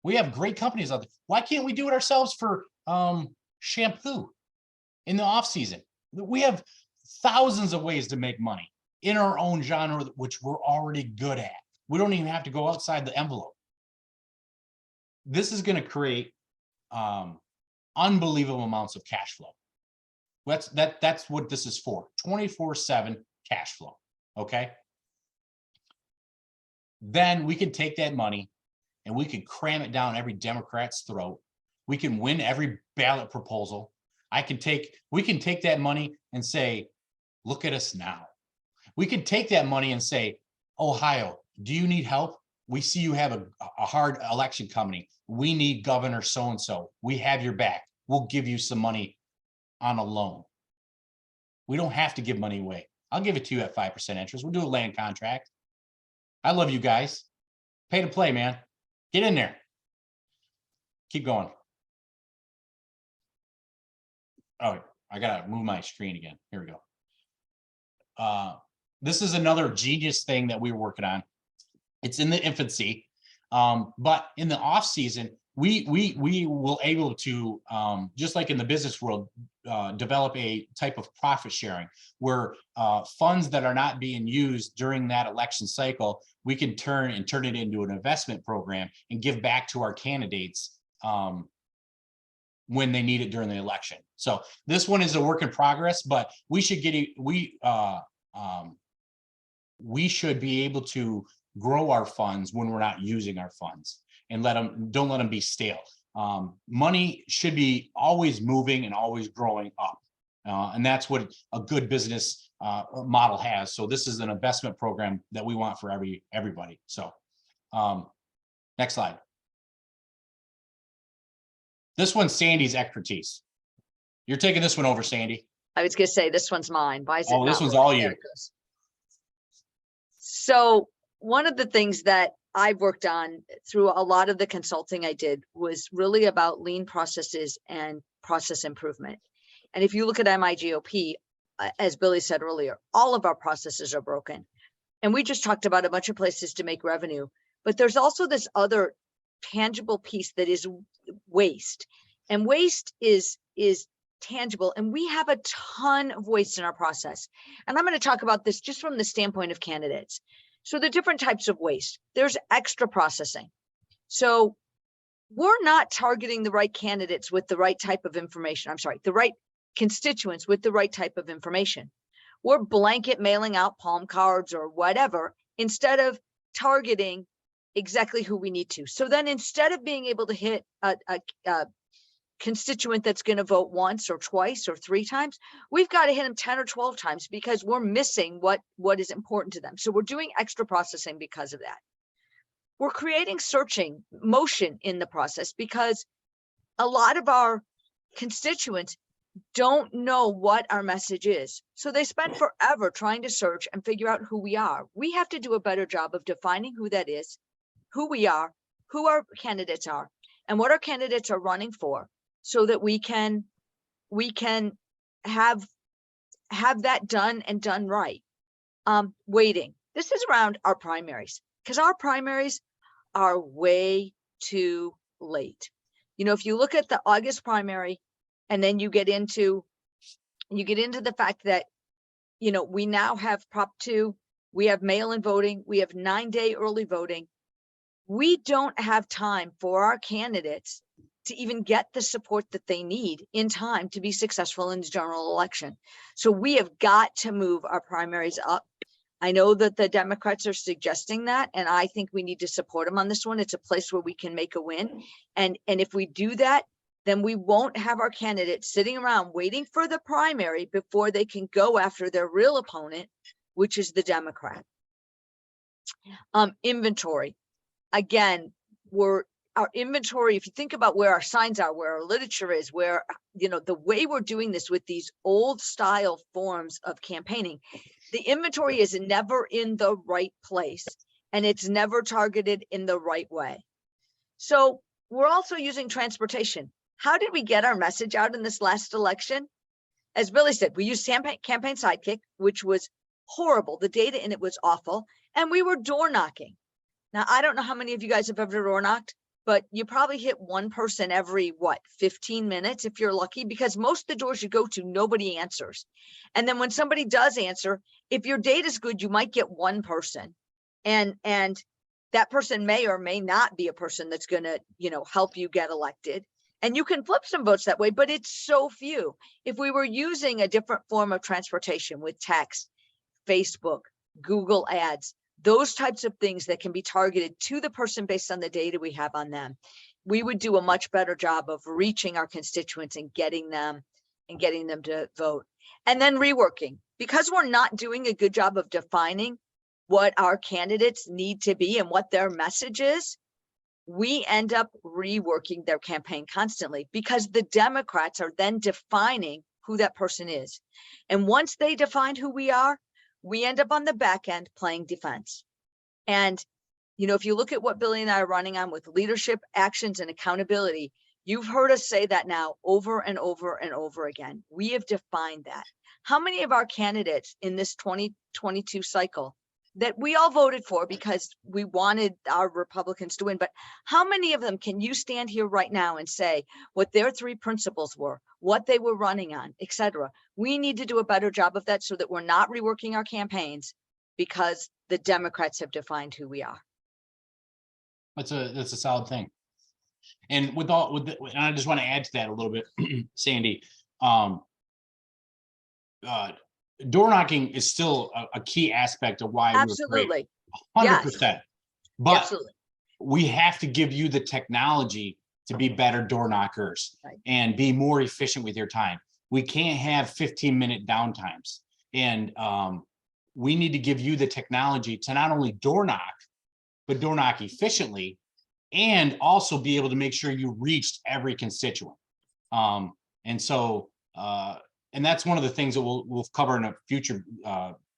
We have great companies out there. Why can't we do it ourselves for shampoo in the off season? We have thousands of ways to make money in our own genre, which we're already good at. We don't even have to go outside the envelope. This is going to create unbelievable amounts of cash flow. That's what this is for. 24/7 cash flow. Okay. Then we can take that money and we can cram it down every Democrat's throat. We can win every ballot proposal. We can take that money and say, look at us now. We can take that money and say, Ohio, do you need help? We see you have a hard election coming. We need Governor so-and-so. We have your back. We'll give you some money on a loan. We don't have to give money away. I'll give it to you at 5% interest. We'll do a land contract. I love you guys. Pay to play, man. Get in there. Keep going. Oh, I gotta move my screen again. Here we go. This is another genius thing that we were working on. It's in the infancy, but in the off season, we will able to, just like in the business world, develop a type of profit sharing where funds that are not being used during that election cycle, we can turn it into an investment program and give back to our candidates when they need it during the election. So this one is a work in progress, but we should get it. We should be able to grow our funds when we're not using our funds, and don't let them be stale. Money should be always moving and always growing up. And that's what a good business model has. So this is an investment program that we want for everybody. So next slide. This one's Sandy's expertise. You're taking this one over, Sandy. I was gonna say, this one's mine. Why is it? Oh, this not one's working? all There you. it goes. So one of the things that I've worked on through a lot of the consulting I did was really about lean processes and process improvement. And if you look at MIGOP, as Billy said earlier, all of our processes are broken. And we just talked about a bunch of places to make revenue, but there's also this other tangible piece that is waste. And waste is tangible. And we have a ton of waste in our process. And I'm going to talk about this just from the standpoint of candidates. So the different types of waste, there's extra processing. So we're not targeting the right candidates with the right type of information. I'm sorry, the right constituents with the right type of information. We're blanket mailing out palm cards or whatever, instead of targeting exactly who we need to. So then instead of being able to hit a constituent that's going to vote once or twice or 3 times, we've got to hit them 10 or 12 times because we're missing what is important to them. So we're doing extra processing because of that. We're creating searching motion in the process because a lot of our constituents don't know what our message is. So they spend forever trying to search and figure out who we are. We have to do a better job of defining who that is, who we are, who our candidates are, and what our candidates are running for, so that we can have that done and done right. Waiting. This is around our primaries, because our primaries are way too late. You know, if you look at the August primary, and then you get into the fact that, you know, we now have Prop 2, we have mail-in voting, we have 9-day early voting. We don't have time for our candidates to even get the support that they need in time to be successful in the general election. So we have got to move our primaries up. I know that the Democrats are suggesting that, and I think we need to support them on this one. It's a place where we can make a win. And if we do that, then we won't have our candidates sitting around waiting for the primary before they can go after their real opponent, which is the Democrat. Inventory. Again, our inventory, if you think about where our signs are, where our literature is, where, you know, the way we're doing this with these old style forms of campaigning, the inventory is never in the right place and it's never targeted in the right way. So we're also using transportation. How did we get our message out in this last election? As Billy said, we used Campaign Sidekick, which was horrible. The data in it was awful. And we were door knocking. Now, I don't know how many of you guys have ever door knocked, but you probably hit one person every, 15 minutes if you're lucky, because most of the doors you go to, nobody answers. And then when somebody does answer, if your data is good, you might get one person. And that person may or may not be a person that's going to, you know, help you get elected. And you can flip some votes that way, but it's so few. If we were using a different form of transportation with text, Facebook, Google ads, those types of things that can be targeted to the person based on the data we have on them, we would do a much better job of reaching our constituents and getting them to vote. And then reworking, because we're not doing a good job of defining what our candidates need to be and what their message is, we end up reworking their campaign constantly, because the Democrats are then defining who that person is. And once they define who we are, we end up on the back end playing defense. And, you know, if you look at what Billy and I are running on with leadership, actions, and accountability, you've heard us say that now over and over and over again. We have defined that. How many of our candidates in this 2022 cycle that we all voted for because we wanted our Republicans to win. But how many of them can you stand here right now and say what their three principles were, what they were running on, et cetera? We need to do a better job of that so that we're not reworking our campaigns because the Democrats have defined who we are. That's a solid thing. And and I just want to add to that a little bit, Sandy. Door knocking is still a key aspect of why Absolutely. 100%. But Absolutely. we have to give you the technology to be better door knockers Right. and be more efficient with your time. We can't have 15-minute downtimes. And we need to give you the technology to not only door knock, but door knock efficiently, and also be able to make sure you reached every constituent. And so, and that's one of the things that we'll cover in a future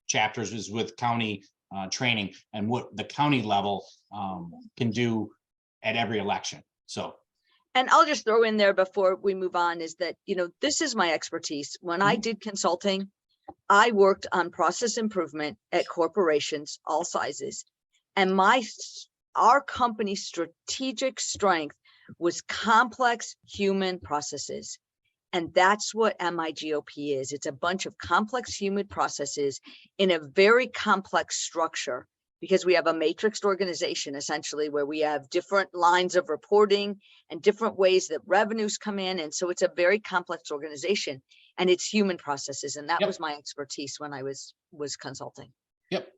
chapters, is with county training and what the county level can do at every election. So. And I'll just throw in there before we move on is that, you know, this is my expertise. When I did consulting, I worked on process improvement at corporations, all sizes. And our company's strategic strength was complex human processes. And that's what MIGOP is. It's a bunch of complex human processes in a very complex structure, because we have a matrixed organization, essentially, where we have different lines of reporting and different ways that revenues come in. And so it's a very complex organization, and it's human processes. And that Yep. was my expertise when I was consulting. Yep.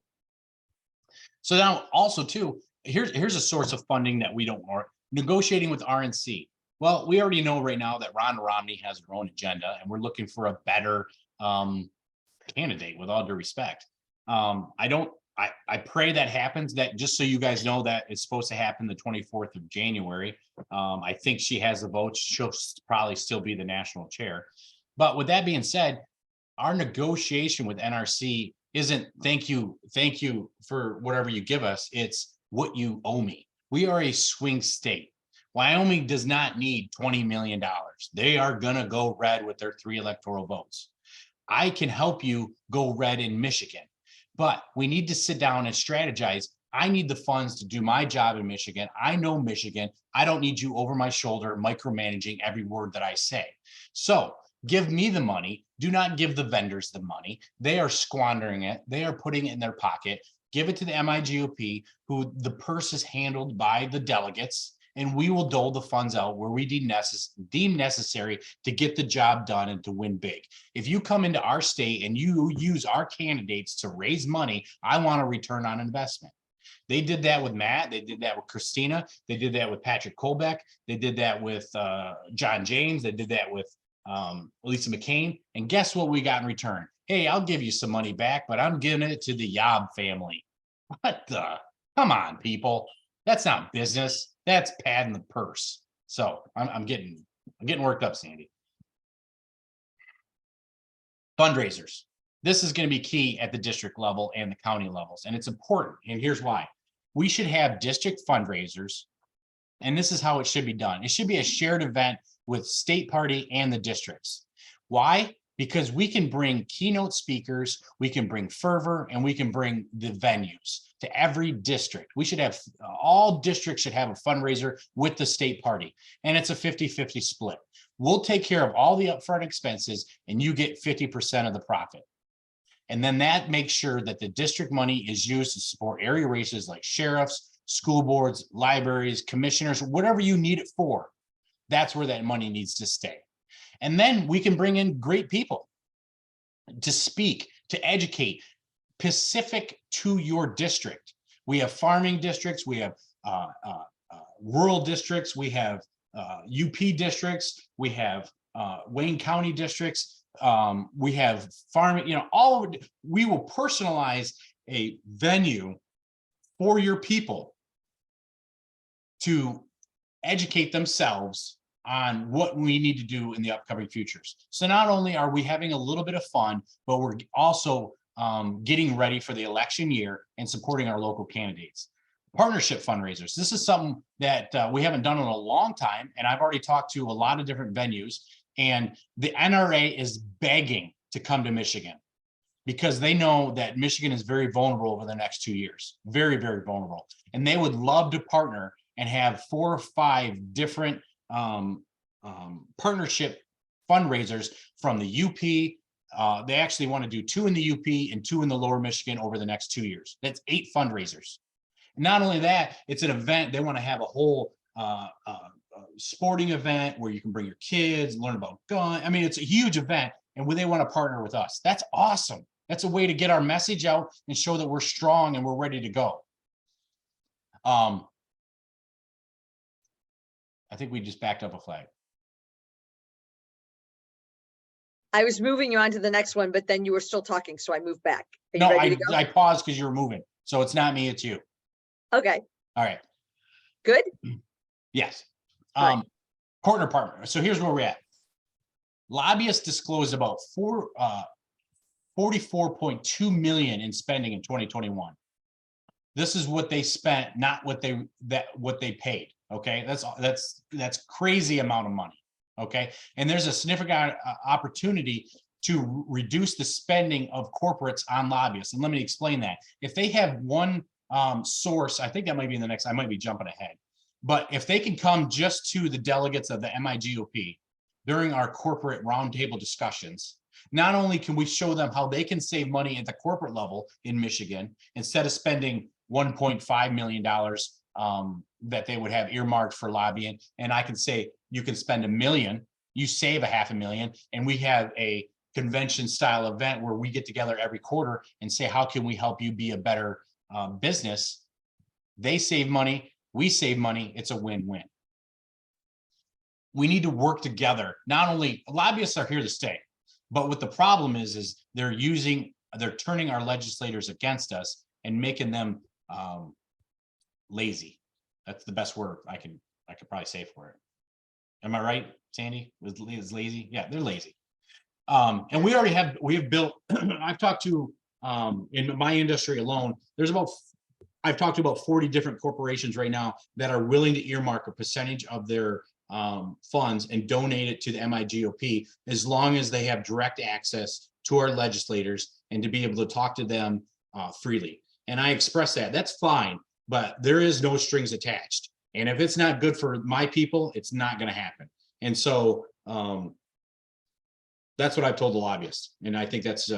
So now also too, here's a source of funding that we don't want: negotiating with RNC. Well, we already know right now that Ron Romney has her own agenda, and we're looking for a better candidate, with all due respect. I pray that happens. That, just so you guys know, that it's supposed to happen the 24th of January. I think she has the votes. She'll probably still be the national chair. But with that being said, our negotiation with NRC isn't thank you for whatever you give us. It's what you owe me. We are a swing state. Wyoming does not need $20 million. They are going to go red with their 3 electoral votes. I can help you go red in Michigan, but we need to sit down and strategize. I need the funds to do my job in Michigan. I know Michigan. I don't need you over my shoulder micromanaging every word that I say. So give me the money. Do not give the vendors the money. They are squandering it. They are putting it in their pocket. Give it to the MIGOP, who the purse is handled by the delegates, and we will dole the funds out where we deem necessary to get the job done and to win big. If you come into our state and you use our candidates to raise money, I want a return on investment. They did that with Matt. They did that with Christina. They did that with Patrick Colbeck. They did that with John James. They did that with Lisa McCain. And guess what we got in return? Hey, I'll give you some money back, but I'm giving it to the Yob family. What the? Come on, people. That's not business. That's padding the purse. So I'm getting worked up, Sandy. Fundraisers. This is going to be key at the district level and the county levels, and it's important. And here's why. We should have district fundraisers, and this is how it should be done. It should be a shared event with state party and the districts. Why? Because we can bring keynote speakers, we can bring fervor, and we can bring the venues to every district. We should have, all districts should have a fundraiser with the state party, and it's a 50-50 split. We'll take care of all the upfront expenses, and you get 50% of the profit. And then that makes sure that the district money is used to support area races like sheriffs, school boards, libraries, commissioners, whatever you need it for. That's where that money needs to stay. And then we can bring in great people to speak, to educate, specific to your district. We have farming districts, we have rural districts, we have UP districts, we have Wayne County districts, we have farming, all of it. We will personalize a venue for your people to educate themselves on what we need to do in the upcoming futures. So not only are we having a little bit of fun, but we're also getting ready for the election year and supporting our local candidates. Partnership fundraisers. This is something that we haven't done in a long time, and I've already talked to a lot of different venues, and the NRA is begging to come to Michigan. because they know that Michigan is very vulnerable over the next 2 years, very, very vulnerable. And they would love to partner and have 4 or 5 different partnership fundraisers from the UP. They actually want to do 2 in the UP and 2 in the lower Michigan over the next 2 years. That's 8 fundraisers. Not only that, it's an event. They want to have a whole sporting event where you can bring your kids, learn about gun. I mean, it's a huge event, and they want to partner with us. That's awesome. That's a way to get our message out and show that we're strong and we're ready to go. I think we just backed up a flag. I was moving you on to the next one, but then you were still talking, so I moved back. Are you No, ready to go? I paused because you were moving. So it's not me, it's you. Okay, All right. good. Yes. Fine. Partner partner. So here's where we're at. Lobbyists disclosed about 44.2 million in spending in 2021. This is what they spent, not what they paid. Okay, that's crazy amount of money. Okay, and there's a significant opportunity to reduce the spending of corporates on lobbyists. And let me explain that. If they have one source, I think that might be in the next, I might be jumping ahead. But if they can come just to the delegates of the MIGOP during our corporate roundtable discussions, not only can we show them how they can save money at the corporate level in Michigan, instead of spending $1.5 million that they would have earmarked for lobbying, and I can say, you can spend $1 million, you save $500,000, and we have a convention style event where we get together every quarter and say, how can we help you be a better business? They save money, we save money, it's a win-win. We need to work together. Not only lobbyists are here to stay, but what the problem is they're turning our legislators against us and making them lazy. That's the best word I could probably say for it. Am I right, Sandy? Is lazy? Yeah, they're lazy. And we have built, I've talked to, in my industry alone, I've talked to about 40 different corporations right now that are willing to earmark a percentage of their funds and donate it to the MIGOP, as long as they have direct access to our legislators and to be able to talk to them freely. And I express that, that's fine, but there is no strings attached. And if it's not good for my people, it's not going to happen. And so that's what I've told the lobbyists. And I think it's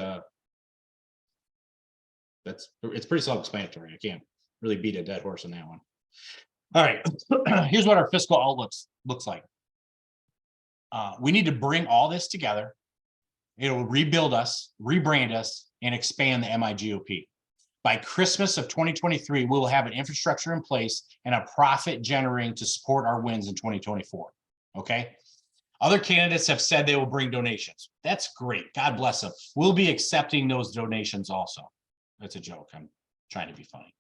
pretty self-explanatory. I can't really beat a dead horse on that one. All right, here's what our fiscal outlook looks like. We need to bring all this together. It'll rebuild us, rebrand us, and expand the MIGOP. By Christmas of 2023, we will have an infrastructure in place and a profit generating to support our wins in 2024. Okay. Other candidates have said they will bring donations. That's great. God bless them. We'll be accepting those donations also. That's a joke. I'm trying to be funny.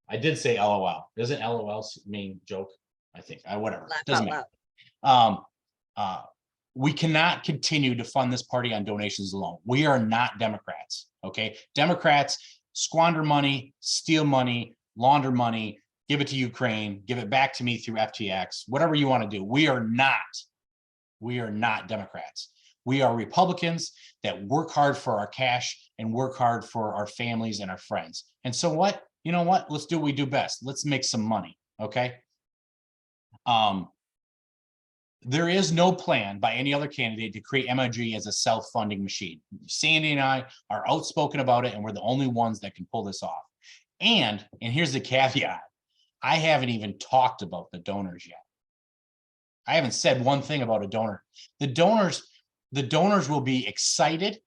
I did say LOL. Doesn't LOL mean joke? I think. Whatever. Doesn't matter. We cannot continue to fund this party on donations alone. We are not Democrats. Okay. Democrats squander money, steal money, launder money, give it to Ukraine, give it back to me through FTX, whatever you want to do. We are not Democrats. We are Republicans that work hard for our cash and work hard for our families and our friends. And so what? You know what? Let's do what we do best. Let's make some money. Okay. There is no plan by any other candidate to create MIG as a self-funding machine. Sandy and I are outspoken about it, and we're the only ones that can pull this off. And here's the caveat. I haven't even talked about the donors yet. I haven't said one thing about a donor. The donors will be excited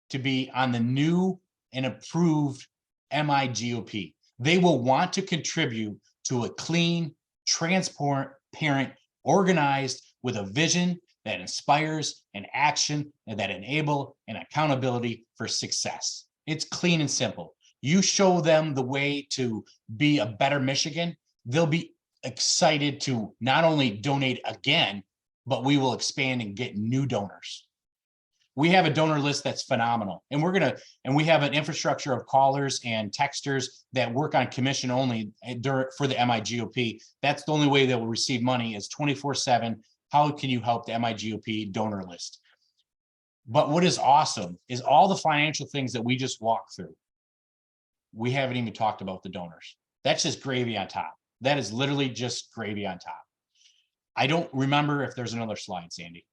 to be on the new and approved MIGOP. They will want to contribute to a clean, transparent, organized, with a vision that inspires an action and that enable an accountability for success. It's clean and simple. You show them the way to be a better Michigan, they'll be excited to not only donate again, but we will expand and get new donors. We have a donor list that's phenomenal, and we have an infrastructure of callers and texters that work on commission only for the MIGOP. That's the only way they will receive money is 24/7. How can you help the MIGOP donor list? But what is awesome is all the financial things that we just walked through. We haven't even talked about the donors. That's just gravy on top. That is literally just gravy on top. I don't remember if there's another slide, Sandy.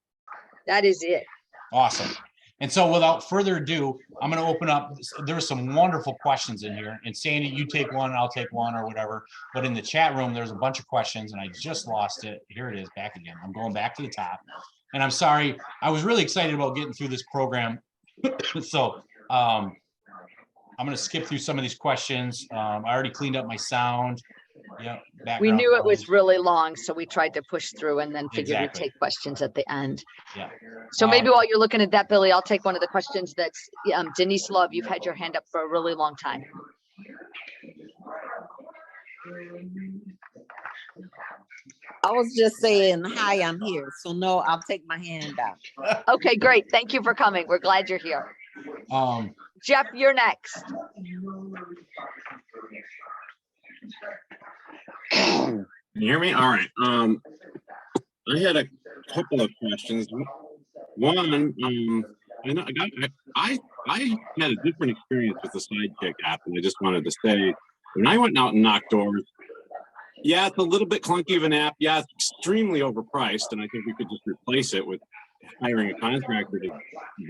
That is it. Awesome. And so without further ado, I'm going to open up. There were some wonderful questions in here. And Sandy, you take one, I'll take one or whatever. But in the chat room, there's a bunch of questions and I just lost it. Here it is back again. I'm going back to the top. And I'm sorry, I was really excited about getting through this program. So I'm going to skip through some of these questions. I already cleaned up my sound. Yeah. We knew it was really long, so we tried to push through and then figured we'd Exactly. take questions at the end. Yeah. So maybe while you're looking at that, Billy, I'll take one of the questions that's Denise Love, you've had your hand up for a really long time. I was just saying, hi, I'm here. So no, I'll take my hand down. Okay, great. Thank you for coming. We're glad you're here. Jeff, you're next. Can you hear me? All right. I had a couple of questions. One, I had a different experience with the Sidekick app, and I just wanted to say, when I went out and knocked doors, yeah, it's a little bit clunky of an app. Yeah, it's extremely overpriced, and I think we could just replace it with hiring a contractor to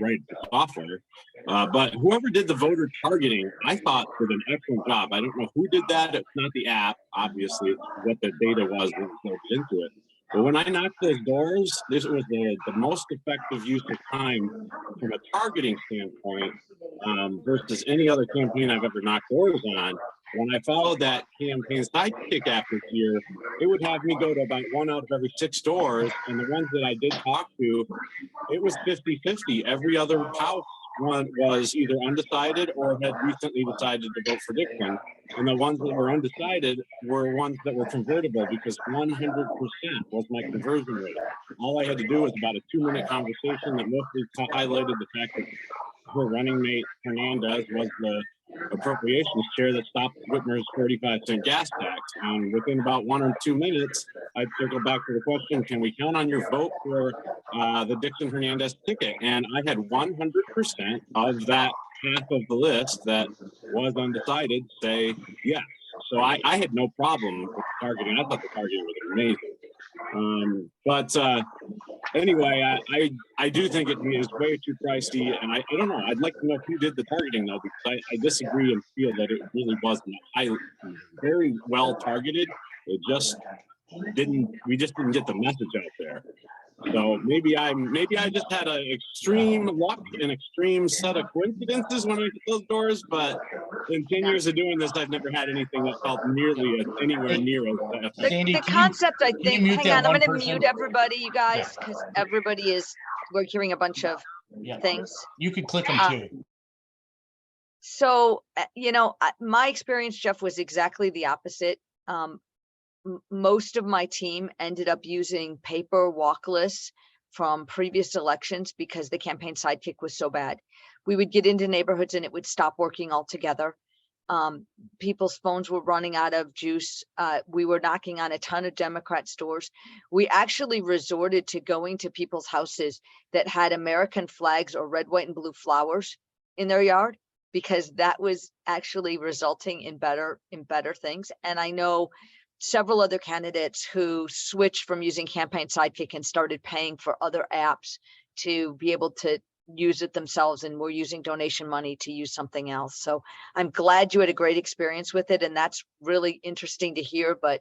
write the software. But whoever did the voter targeting, I thought did an excellent job. I don't know who did that. It's not the app, obviously, it's what the data was when we plugged into it. But when I knocked those doors, this was the most effective use of time from a targeting standpoint versus any other campaign I've ever knocked doors on. When I followed that campaign Sidekick app this year, it would have me go to about 1 out of every 6 doors. And the ones that I did talk to, it was 50-50. Every other house one was either undecided or had recently decided to vote for Dixon. And the ones that were undecided were ones that were convertible because 100% was my conversion rate. All I had to do was about a 2-minute conversation that mostly highlighted the fact that her running mate Hernandez was the appropriations chair that stopped Whitmer's 45-cent gas tax. And within about 1 or 2 minutes, I'd circle back to the question, can we count on your vote for the Dixon Hernandez ticket? And I had 100% of that half of the list that was undecided say yes. So I had no problem with the targeting. I thought the targeting was amazing. Anyway, I do think it is way too pricey, and I don't know. I'd like to know who did the targeting though, because I disagree and feel that it really wasn't very well targeted. It just we just didn't get the message out there. So maybe I just had an extreme luck, an extreme set of coincidences when I hit those doors. But in 10 years of doing this, I've never had anything that felt nearly anywhere near as effective. Sandy, The concept, I think, mute hang that on, I'm one going to person? mute everybody, you guys, because everybody we're hearing a bunch of Yeah. things. You could click them too. So, my experience, Jeff, was exactly the opposite. Most of my team ended up using paper walk lists from previous elections because the campaign Sidekick was so bad. We would get into neighborhoods and it would stop working altogether. People's phones were running out of juice. We were knocking on a ton of Democrat stores. We actually resorted to going to people's houses that had American flags or red, white, and blue flowers in their yard, because that was actually resulting in better things. And I know several other candidates who switched from using campaign Sidekick and started paying for other apps to be able to use it themselves, and we're using donation money to use something else. So I'm glad you had a great experience with it, and that's really interesting to hear, but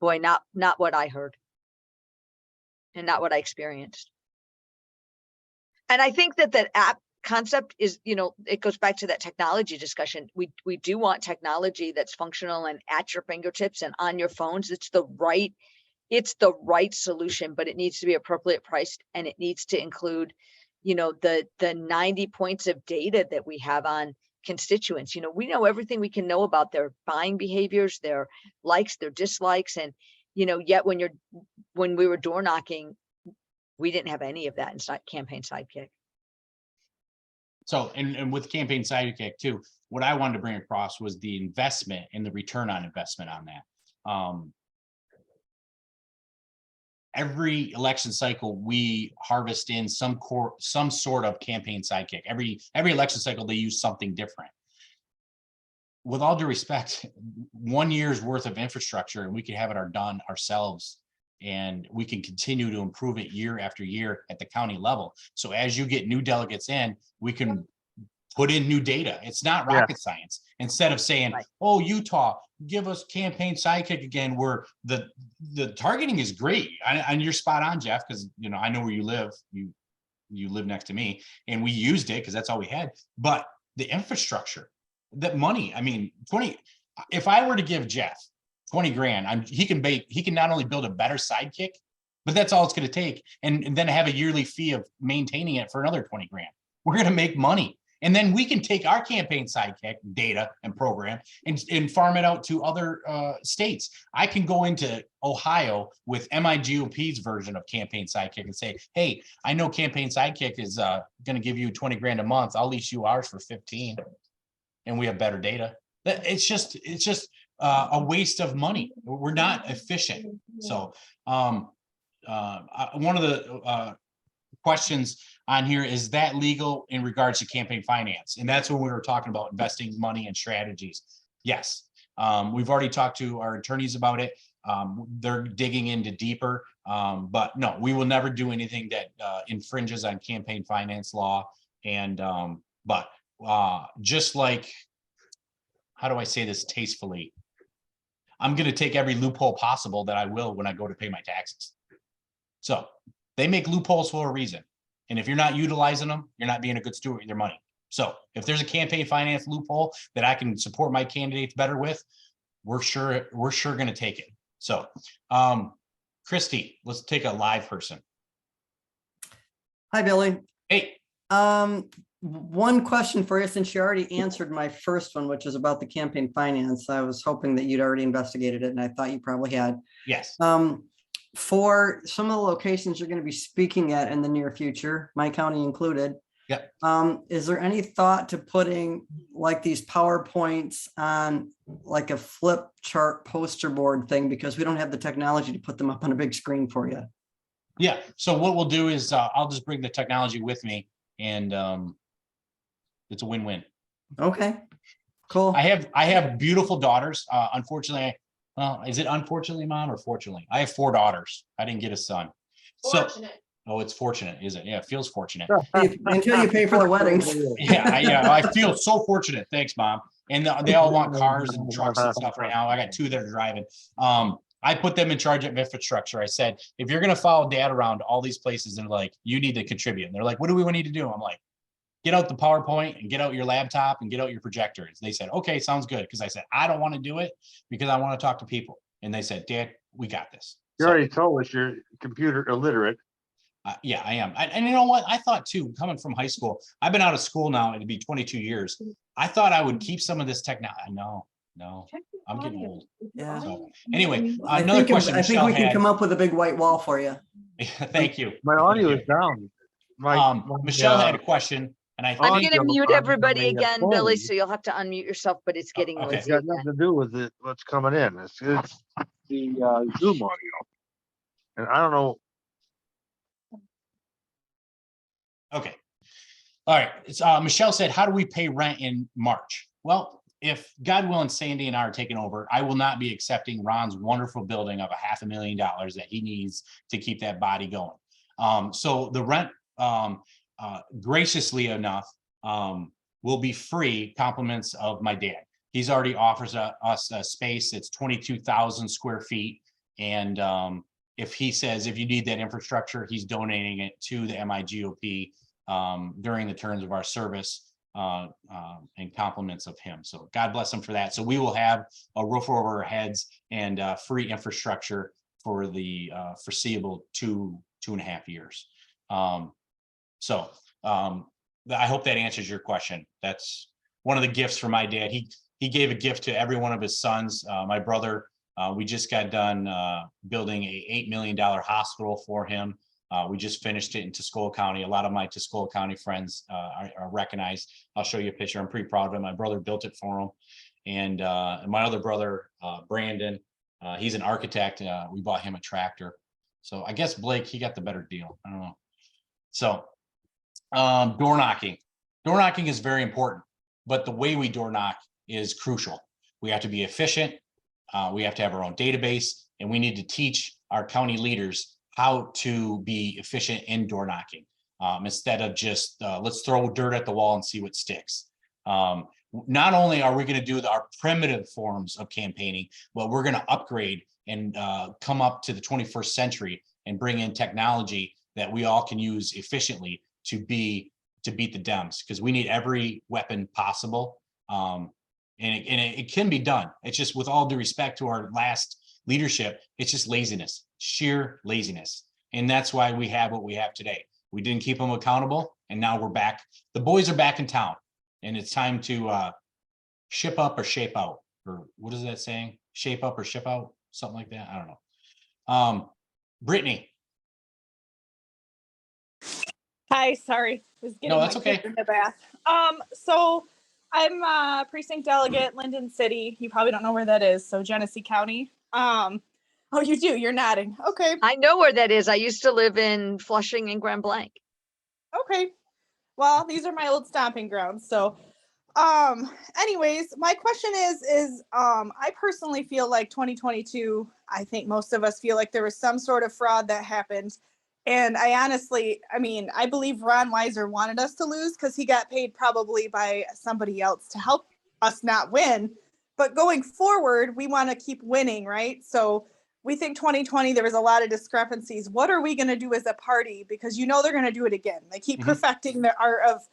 boy, not what I heard and not what I experienced. And I think that app concept is, it goes back to that technology discussion. We do want technology that's functional and at your fingertips and on your phones. It's the right solution, but it needs to be appropriate priced, and it needs to include the 90 points of data that we have on constituents. We know everything we can know about their buying behaviors, their likes, their dislikes, and yet when we were door knocking, we didn't have any of that in campaign Sidekick. So, and with campaign Sidekick too, what I wanted to bring across was the investment and the return on investment on that. every election cycle, we harvest in some sort of campaign sidekick. Every election cycle, they use something different. With all due respect, 1 year's worth of infrastructure, and we could have it done ourselves, and we can continue to improve it year after year at the county level. So as you get new delegates in, we can put in new data. It's not rocket science. Instead of saying, Right. oh, Utah, give us campaign sidekick again, where the targeting is great. And you're spot on, Jeff, because I know where you live. You live next to me, and we used it because that's all we had. But the infrastructure, that money, I mean, 20, if I were to give Jeff 20 grand, he can not only build a better sidekick, but that's all it's going to take. And then have a yearly fee of maintaining it for another 20 grand. We're going to make money. And then we can take our campaign sidekick data and program and farm it out to other states. I can go into Ohio with MIGOP's version of campaign sidekick and say, hey, I know campaign sidekick is going to give you 20 grand a month. I'll lease you ours for 15. And we have better data. It's just a waste of money. We're not efficient. So one of the questions on here, is that legal in regards to campaign finance? And that's when we were talking about investing money and strategies. Yes. We've already talked to our attorneys about it. They're digging into deeper, but no, we will never do anything that infringes on campaign finance law. And but just like, how do I say this tastefully? I'm going to take every loophole possible that I will when I go to pay my taxes. So they make loopholes for a reason. And if you're not utilizing them, you're not being a good steward with your money. So if there's a campaign finance loophole that I can support my candidates better with, we're sure going to take it. So Christy, let's take a live person. Hi, Billy. Hey. One question for you, since you already answered my first one, which is about the campaign finance. I was hoping that you'd already investigated it, and I thought you probably had. Yes. For some of the locations you're going to be speaking at in the near future, my county included. Yep. Is there any thought to putting like these PowerPoints on like a flip chart poster board thing, because we don't have the technology to put them up on a big screen for you? Yeah. So what we'll do is I'll just bring the technology with me, and it's a win-win. Okay, cool. I have beautiful daughters. Unfortunately, is it unfortunately, Mom, or fortunately? I have 4 daughters. I didn't get a son. Fortunate. Oh, it's fortunate, is it? Yeah, it feels fortunate. Until you pay for the weddings. Yeah, I feel so fortunate. Thanks, Mom. And they all want cars and trucks and stuff right now. I got 2 that are driving. I put them in charge of infrastructure. I said, if you're going to follow Dad around all these places, and like, you need to contribute. And they're like, what do we need to do? I'm like, get out the PowerPoint and get out your laptop and get out your projectors. They said, okay, sounds good. Because I said, I don't want to do it because I want to talk to people. And they said, Dad, we got this. You already told us you're computer illiterate. Yeah, I am. And you know what? I thought too, coming from high school, I've been out of school now, it'd be 22 years. I thought I would keep some of this technology. No, I'm getting old. Yeah. So, anyway, I another think question. I think Michelle we can had. come up with a big white wall for you. Thank you. My audio is down. Michelle had a question, and I I'm think gonna mute on everybody my again, phone. Billy, so you'll have to unmute yourself, but it's getting okay. It's noisy got again. nothing to do with it, what's coming in. It's the Zoom audio. And I don't know. okay. All right. It's Michelle said, how do we pay rent in March? Well, if God willing, Sandy and I are taking over, I will not be accepting Ron's wonderful building of $500,000 that he needs to keep that body going. So the rent, graciously enough, will be free, compliments of my dad. He's already offers us a space. It's 22,000 square feet. And if he says, if you need that infrastructure, he's donating it to the MIGOP during the terms of our service, and compliments of him. So God bless him for that. So we will have a roof over our heads and free infrastructure for the foreseeable 2.5 years. I hope that answers your question. That's one of the gifts for my dad. He gave a gift to every one of his sons. My brother, we just got done building a $8 million hospital for him. We just finished it in Tuscola County. A lot of my Tuscola County friends are recognized. I'll show you a picture. I'm pretty proud of him. My brother built it for him. And my other brother, Brandon, he's an architect. We bought him a tractor. So I guess Blake, he got the better deal. I don't know. So door knocking. Door knocking is very important, but the way we door knock is crucial. We have to be efficient. We have to have our own database, and we need to teach our county leaders how to be efficient in door knocking instead of just let's throw dirt at the wall and see what sticks. Not only are we going to do our primitive forms of campaigning, but we're going to upgrade and come up to the 21st century and bring in technology that we all can use efficiently to beat the Dems, because we need every weapon possible. And it can be done. It's just, with all due respect to our last leadership, it's just laziness, sheer laziness. And that's why we have what we have today. We didn't keep them accountable, and now we're back. The boys are back in town, and it's time to ship up or shape out, or what is that saying? Shape up or ship out, something like that. I don't know. Brittany. Hi, sorry. Was getting No, that's my okay. kids in the bath. So I'm a precinct delegate, Linden City. You probably don't know where that is. So Genesee County. Oh, you do. You're nodding. Okay. I know where that is. I used to live in Flushing and Grand Blanc. Okay. Well, these are my old stomping grounds. So, anyways, my question is, I personally feel like 2022, I think most of us feel like there was some sort of fraud that happened. And I honestly, I mean, I believe Ron Weiser wanted us to lose because he got paid probably by somebody else to help us not win. But going forward, we want to keep winning, right? So we think 2020, there was a lot of discrepancies. What are we going to do as a party? Because you know they're going to do it again. They keep perfecting the art of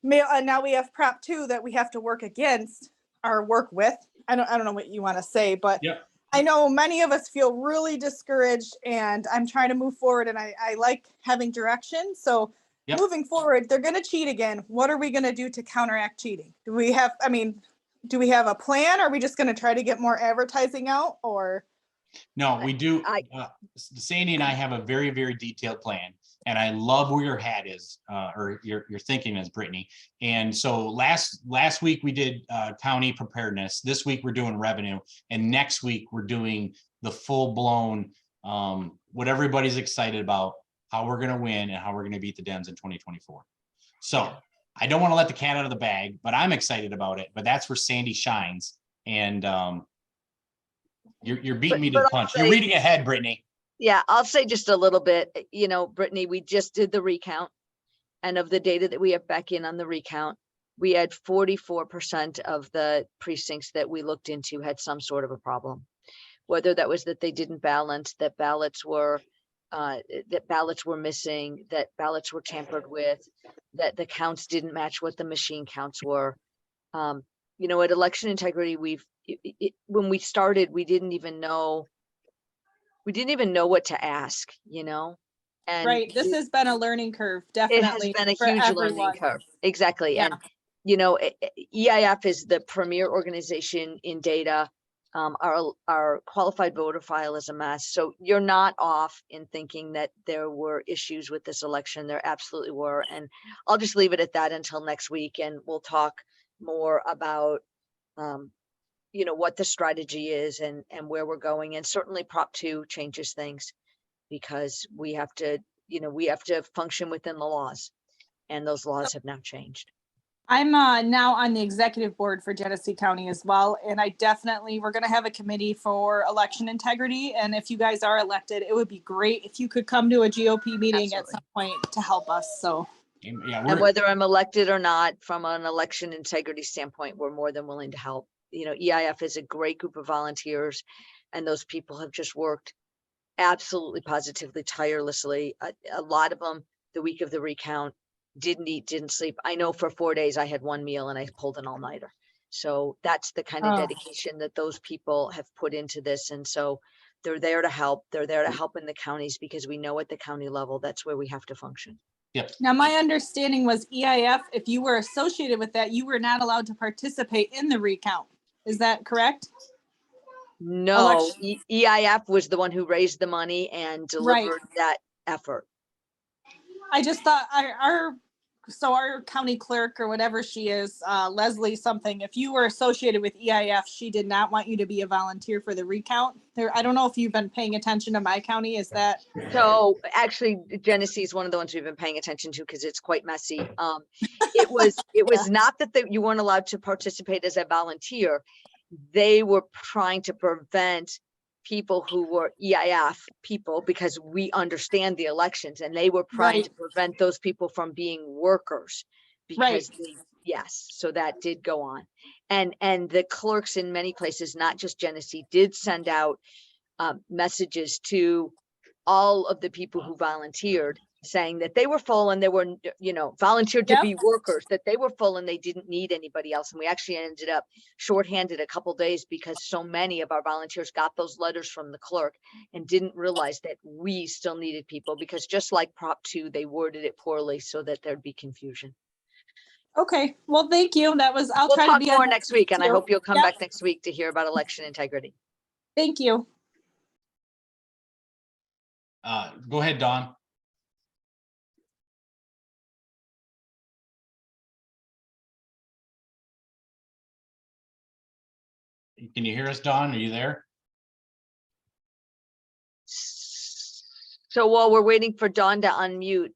mail. And now we have Prop 2 that we have to work against or work with. I don't know what you want to say, but Yep. I know many of us feel really discouraged, and I'm trying to move forward, and I like having direction. So Yep. moving forward, they're going to cheat again. What are we going to do to counteract cheating? Do we have a plan? Or are we just going to try to get more advertising out, or? No, we do. Sandy and I have a very, very detailed plan, and I love where your hat is, or your thinking is, Brittany. And so last week we did county preparedness. This week we're doing revenue, and next week we're doing the full blown what everybody's excited about, how we're going to win and how we're going to beat the Dems in 2024. So I don't want to let the cat out of the bag, but I'm excited about it. But that's where Sandy shines, and you're beating me to the punch. You're reading ahead, Brittany. Yeah, I'll say just a little bit. You know, Brittany, we just did the recount, and of the data that we have back in on the recount, we had 44% of the precincts that we looked into had some sort of a problem. Whether that was that they didn't balance, that ballots were missing, that ballots were tampered with, that the counts didn't match what the machine counts were. You know, at election integrity, when we started, we didn't even know what to ask, you know? And Right. This has been a learning curve, definitely. It has been a for huge everyone. learning curve. Exactly. Yeah. And, you know, EIF is the premier organization in data. Our qualified voter file is a mess. So you're not off in thinking that there were issues with this election. There absolutely were. And I'll just leave it at that until next week. And we'll talk more about, you know, what the strategy is and where we're going. And certainly Prop 2 changes things, because we have to function within the laws, and those laws have now changed. I'm now on the executive board for Genesee County as well. And we're going to have a committee for election integrity. And if you guys are elected, it would be great if you could come to a GOP meeting at some point to help us. So, Yeah, and whether I'm elected or not, from an election integrity standpoint, we're more than willing to help. You know, EIF is a great group of volunteers, and those people have just worked absolutely positively tirelessly. A lot of them, the week of the recount, didn't eat, didn't sleep. I know for 4 days I had one meal and I pulled an all-nighter. So that's the kind of dedication that those people have put into this. And so they're there to help. They're there to help in the counties, because we know at the county level, that's where we have to function. Yep. Now, my understanding was EIF, if you were associated with that, you were not allowed to participate in the recount. Is that correct? No, EIF was the one who raised the money and delivered that effort. I just thought our so our county clerk or whatever she is, Leslie something, if you were associated with EIF, she did not want you to be a volunteer for the recount. There, I don't know if you've been paying attention to my county, is that? So actually, Genesee is one of the ones we've been paying attention to because it's quite messy. It was not that you weren't allowed to participate as a volunteer. They were trying to prevent people who were EIF people, because we understand the elections, and they were trying to prevent those people from being workers. Because yes, so that did go on. And the clerks in many places, not just Genesee, did send out messages to all of the people who volunteered, saying that they were full and they were, volunteered to be workers, that they were full and they didn't need anybody else. And we actually ended up shorthanded a couple days because so many of our volunteers got those letters from the clerk and didn't realize that we still needed people, because just like Prop 2, they worded it poorly so that there'd be confusion. Okay, well, thank you. That was, We'll try to talk be more on next week, and I too. hope you'll come Yep. back next week to hear about election integrity. Thank you. Go ahead, Dawn. Can you hear us, Dawn? Are you there? So while we're waiting for Dawn to unmute,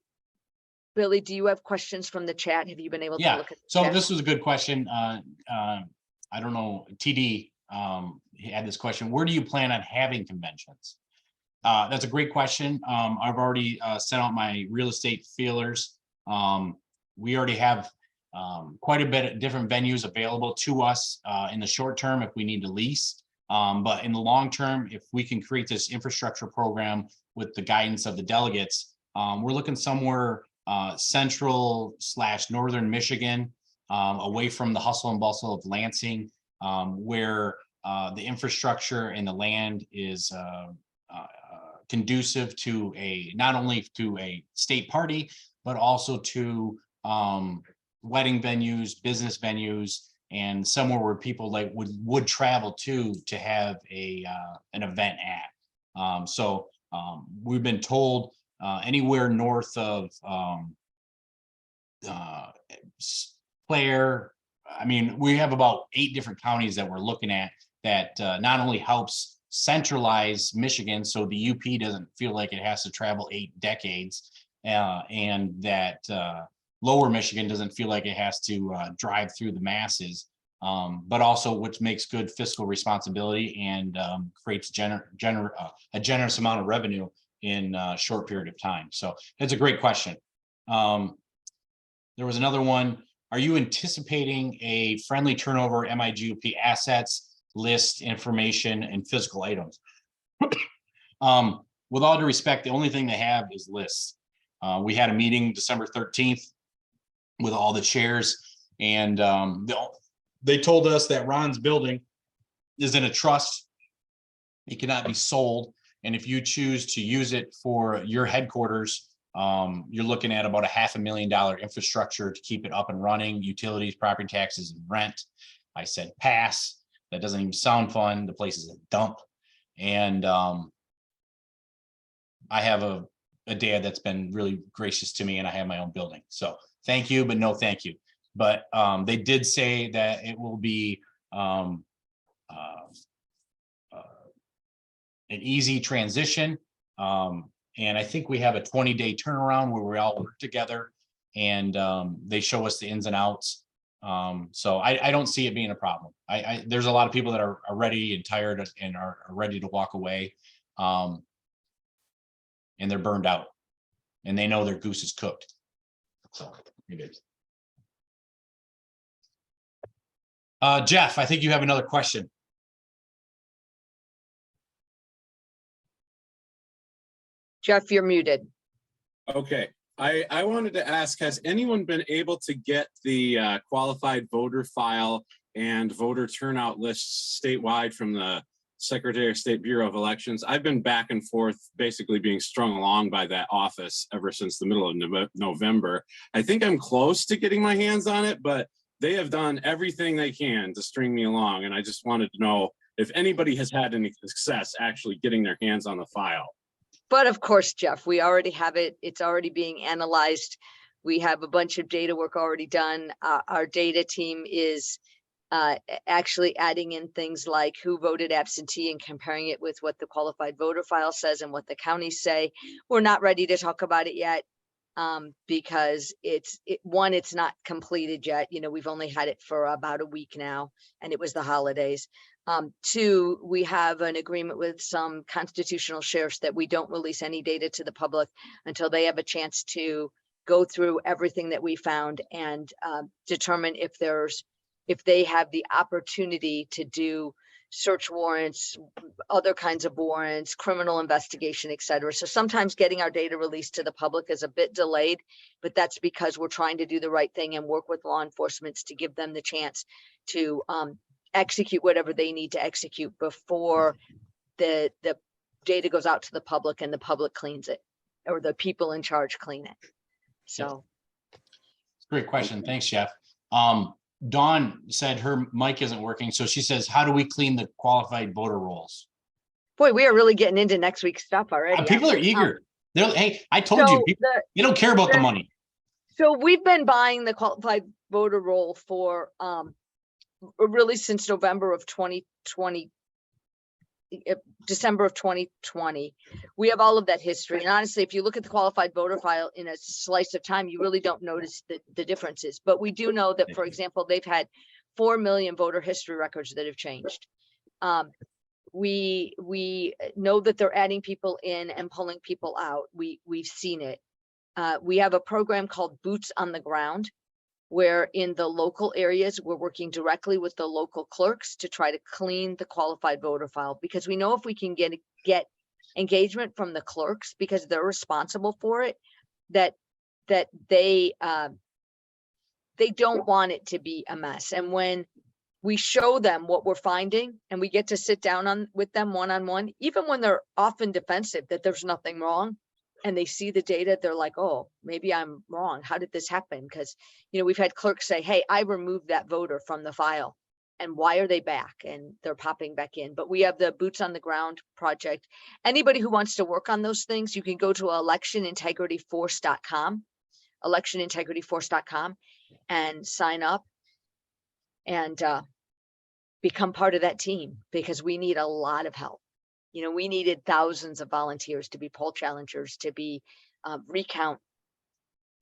Billy, do you have questions from the chat? Have you been able to Yeah, look at the so chat? this was a good question. I don't know, TD, he had this question. Where do you plan on having conventions? That's a great question. I've already sent out my real estate feelers. We already have quite a bit of different venues available to us in the short term if we need to lease. But in the long term, if we can create this infrastructure program with the guidance of the delegates, we're looking somewhere central / northern Michigan, away from the hustle and bustle of Lansing, where the infrastructure and the land is conducive to not only to a state party, but also to wedding venues, business venues, and somewhere where people like would travel to have an event at. So we've been told anywhere north of Clare. I mean, we have about 8 different counties that we're looking at that not only helps centralize Michigan so the UP doesn't feel like it has to travel 8 decades, and that lower Michigan doesn't feel like it has to drive through the masses, but also which makes good fiscal responsibility and creates a generous amount of revenue in a short period of time. So it's a great question. There was another one. Are you anticipating a friendly turnover MIGOP assets, list, information, and physical items? With all due respect, the only thing they have is lists. We had a meeting December 13th with all the chairs, and they told us that Ron's building is in a trust. It cannot be sold. And if you choose to use it for your headquarters, you're looking at about $500,000 infrastructure to keep it up and running, utilities, property taxes, and rent. I said, pass. That doesn't even sound fun. The place is a dump. And I have a dad that's been really gracious to me, and I have my own building. So thank you, but no thank you. But they did say that it will be an easy transition. And I think we have a 20-day turnaround where we all work together, and they show us the ins and outs. So I don't see it being a problem. There's a lot of people that are ready and tired and are ready to walk away. And they're burned out, and they know their goose is cooked. So it is. Jeff, I think you have another question. Jeff, you're muted. Okay, I wanted to ask, has anyone been able to get the qualified voter file and voter turnout lists statewide from the Secretary of State Bureau of Elections? I've been back and forth, basically being strung along by that office ever since the middle of November. I think I'm close to getting my hands on it, but they have done everything they can to string me along. And I just wanted to know if anybody has had any success actually getting their hands on the file. But of course, Jeff, we already have it. It's already being analyzed We have a bunch of data work already done. Our data team is actually adding in things like who voted absentee and comparing it with what the qualified voter file says and what the counties say. We're not ready to talk about it yet because it's not completed yet. You know, we've only had it for about a week now, and it was the holidays. Two, we have an agreement with some constitutional sheriffs that we don't release any data to the public until they have a chance to go through everything that we found and determine if they have the opportunity to do search warrants, other kinds of warrants, criminal investigation, et cetera. So sometimes getting our data released to the public is a bit delayed, but that's because we're trying to do the right thing and work with law enforcement to give them the chance to execute whatever they need to execute before the data goes out to the public and the public cleans it, or the people in charge clean it. So. Great question. Thanks, Jeff. Dawn said her mic isn't working. So she says, how do we clean the qualified voter rolls? Boy, we are really getting into next week's stuff already. People are eager. Hey, I told you, people, you don't care about the money. So we've been buying the qualified voter roll for really since November of 2020, December of 2020. We have all of that history. And honestly, if you look at the qualified voter file in a slice of time, you really don't notice the differences. But we do know that, for example, they've had 4 million voter history records that have changed. We know that they're adding people in and pulling people out. We've seen it. We have a program called Boots on the Ground, where in the local areas, we're working directly with the local clerks to try to clean the qualified voter file, because we know if we can get engagement from the clerks, because they're responsible for it, that they don't want it to be a mess. And when we show them what we're finding and we get to sit down with them one-on-one, even when they're often defensive that there's nothing wrong, and they see the data, they're like, oh, maybe I'm wrong. How did this happen? Because, you know, we've had clerks say, hey, I removed that voter from the file. And why are they back? And they're popping back in. But we have the Boots on the Ground project. Anybody who wants to work on those things, you can go to electionintegrityforce.com, electionintegrityforce.com, and sign up and become part of that team, because we need a lot of help. You know, we needed thousands of volunteers to be poll challengers, to be recount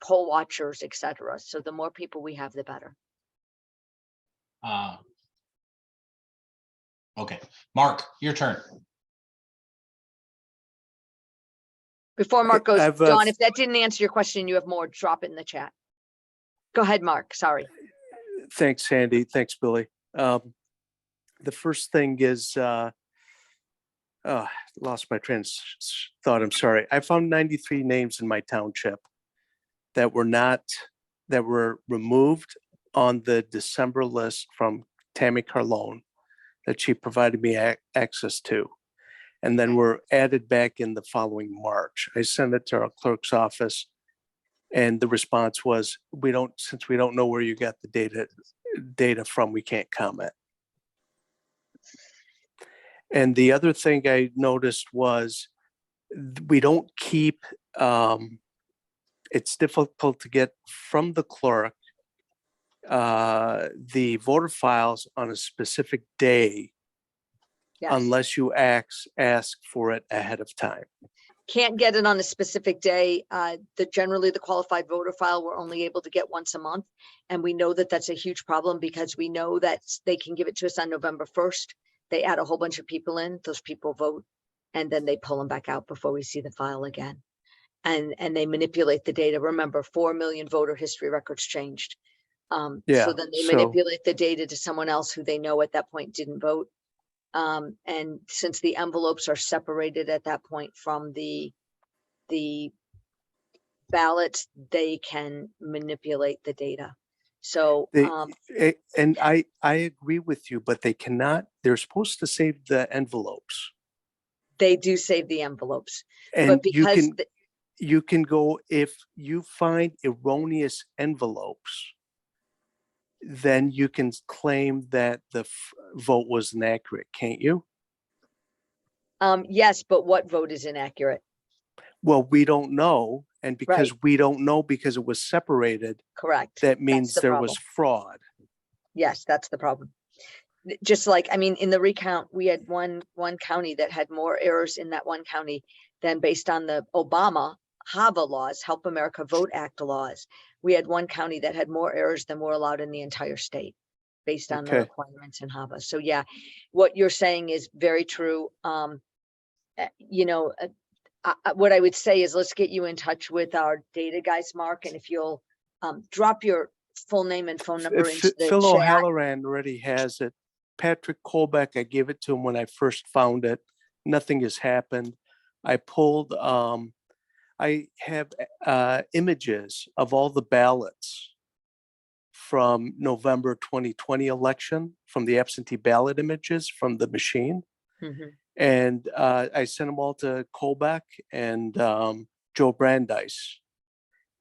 poll watchers, etc. So the more people we have, the better. Okay, Mark, your turn. Before Mark goes, I've, Dawn, if that didn't answer your question, you have more, drop it in the chat. Go ahead, Mark. Sorry. Thanks, Sandy. Thanks, Billy. The first thing is, lost my train of thought. I'm sorry. I found 93 names in my township that were removed on the December list from Tammy Carlone that she provided me access to, and then were added back in the following March. I sent it to our clerk's office, and the response was, since we don't know where you got the data from, we can't comment. And the other thing I noticed was we don't keep, it's difficult to get from the clerk the voter files on a specific day, Yes. unless you ask for it ahead of time. Can't get it on a specific day. Generally the qualified voter file, we're only able to get once a month. And we know that that's a huge problem, because we know that they can give it to us on November 1st. They add a whole bunch of people in, those people vote, and then they pull them back out before we see the file again. And they manipulate the data. Remember, 4 million voter history records changed. So then they manipulate the data to someone else who they know at that point didn't vote. And since the envelopes are separated at that point from the ballots, they can manipulate the data. So and I agree with you, but they cannot. They're supposed to save the envelopes. They do save the envelopes, and but because you can go, if you find erroneous envelopes, then you can claim that the vote was inaccurate, can't you? yes, but what vote is inaccurate? Well, we don't know And because we don't know because it was separated, Correct. that That's means the there was problem. fraud. Yes, that's the problem. Just like, I mean, in the recount, we had one county that had more errors in that one county than based on the Obama HAVA laws, Help America Vote Act laws. We had one county that had more errors than were allowed in the entire state based on the Okay. requirements in HAVA. So yeah, what you're saying is very true. You know, what I would say is let's get you in touch with our data guys, Mark, and if you'll drop your full name and phone number into the Phil chat. O'Halloran already has it. Patrick Colbeck, I gave it to him when I first found it. Nothing has happened. I pulled, I have images of all the ballots from November 2020 election, from the absentee ballot images from the machine. Mhm. And I sent them all to Colbeck and Joe Brandeis.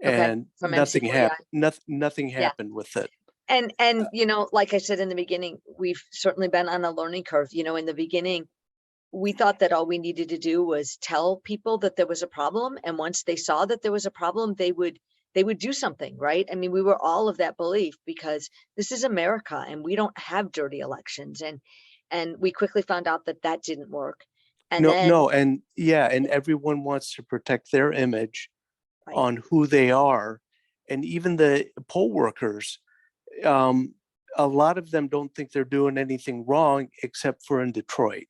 Okay, And from nothing MC4, happened. Nothing Yeah. happened with it. And you know, like I said in the beginning, we've certainly been on a learning curve. You know, in the beginning, we thought that all we needed to do was tell people that there was a problem, and once they saw that there was a problem, they would do something, right? I mean, we were all of that belief because this is America and we don't have dirty elections, and we quickly found out that that didn't work. And then And yeah, and everyone wants to protect their image Right. on who they are. And even the poll workers, a lot of them don't think they're doing anything wrong, except for in Detroit.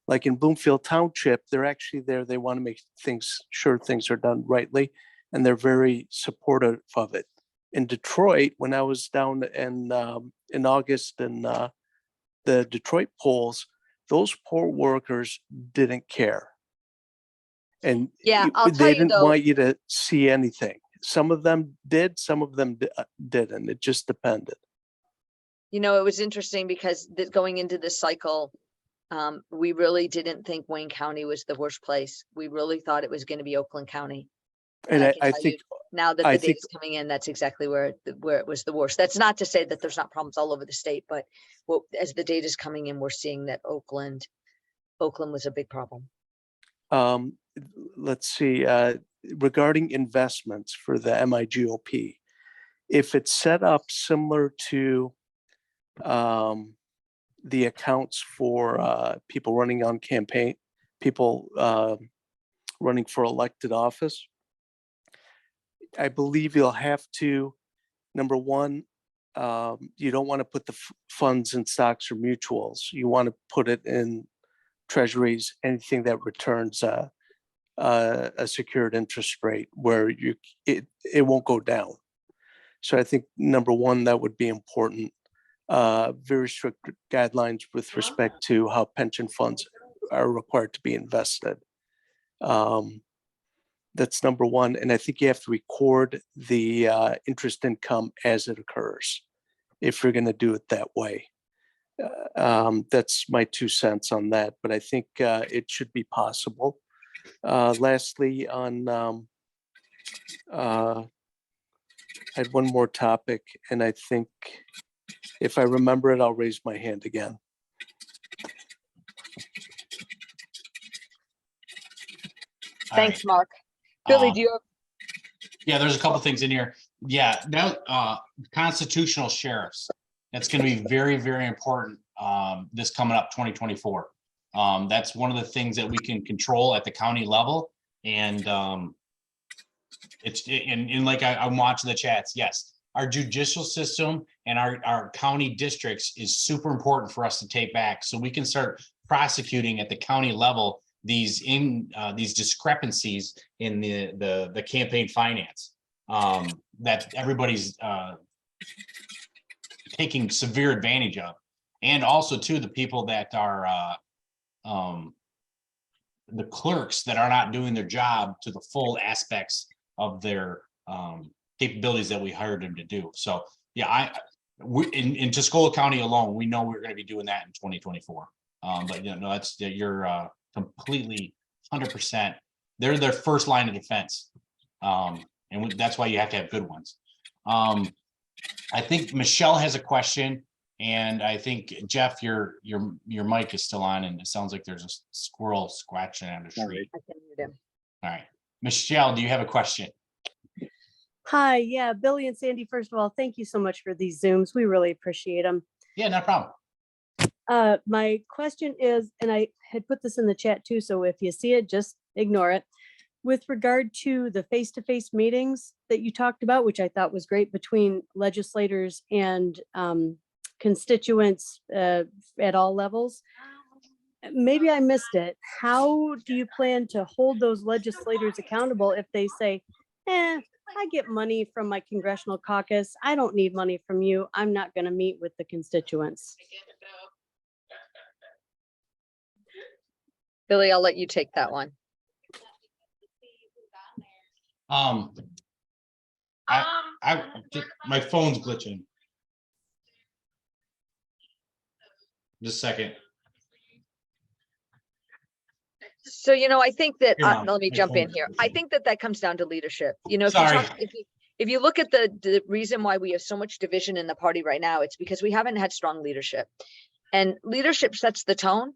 Like in Bloomfield Township, they're actually there. They want to make sure things are done rightly, and they're very supportive of it. In Detroit, when I was down in August in the Detroit polls, those poll workers didn't care. And Yeah, I'll tell they you didn't though, want you to see anything. Some of them did, some of them didn't. It just depended. you know, it was interesting because going into this cycle, we really didn't think Wayne County was the worst place. We really thought it was going to be Oakland County. And I I can tell think you now that I the think data's coming in, that's exactly where it was the worst. That's not to say that there's not problems all over the state, but as the data's coming in, we're seeing that Oakland was a big problem. let's see, regarding investments for the MIGOP, if it's set up similar to the accounts for people running on campaign, people running for elected office, I believe you'll have to, number one, you don't want to put the funds in stocks or mutuals. You want to put it in treasuries, anything that returns a secured interest rate where it won't go down. So I think number one, that would be important. Very strict guidelines with respect to how pension funds are required to be invested. That's number one. And I think you have to record the interest income as it occurs if you're going to do it that way. That's my 2 cents on that, but I think it should be possible. Lastly, on I had one more topic, and I think if I remember it, I'll raise my hand again. All Thanks, right. Mark. Billy, do you have? Yeah, there's a couple things in here. Yeah, now constitutional sheriffs. That's going to be very, very important this coming up 2024. That's one of the things that we can control at the county level. And like I'm watching the chats. Yes, our judicial system and our county districts is super important for us to take back so we can start prosecuting at the county level these discrepancies in the campaign finance that everybody's taking severe advantage of. And also too, the people that are the clerks that are not doing their job to the full aspects of their capabilities that we hired them to do. So yeah, in Tuscola County alone, we know we're going to be doing that in 2024. But you know, that's you're completely 100%. They're their first line of defense. And that's why you have to have good ones. I think Michelle has a question, and I think Jeff, your mic is still on, and it sounds like there's a squirrel scratching at a tree. I can mute him. All right, Michelle, do you have a question? Hi, yeah, Billy and Sandy, first of all, thank you so much for these Zooms. We really appreciate them. Yeah, no problem. My question is, and I had put this in the chat too, so if you see it, just ignore it. With regard to the face-to-face meetings that you talked about, which I thought was great between legislators and constituents at all levels. Maybe I missed it. How do you plan to hold those legislators accountable if they say, I get money from my congressional caucus. I don't need money from you. I'm not going to meet with the constituents. Billy, I'll let you take that one. My phone's glitching. Just a second. So, I think that, Here, Mom, let me my jump in phone- here. I think that comes down to leadership. Sorry. If you look at the reason why we have so much division in the party right now, it's because we haven't had strong leadership. And leadership sets the tone.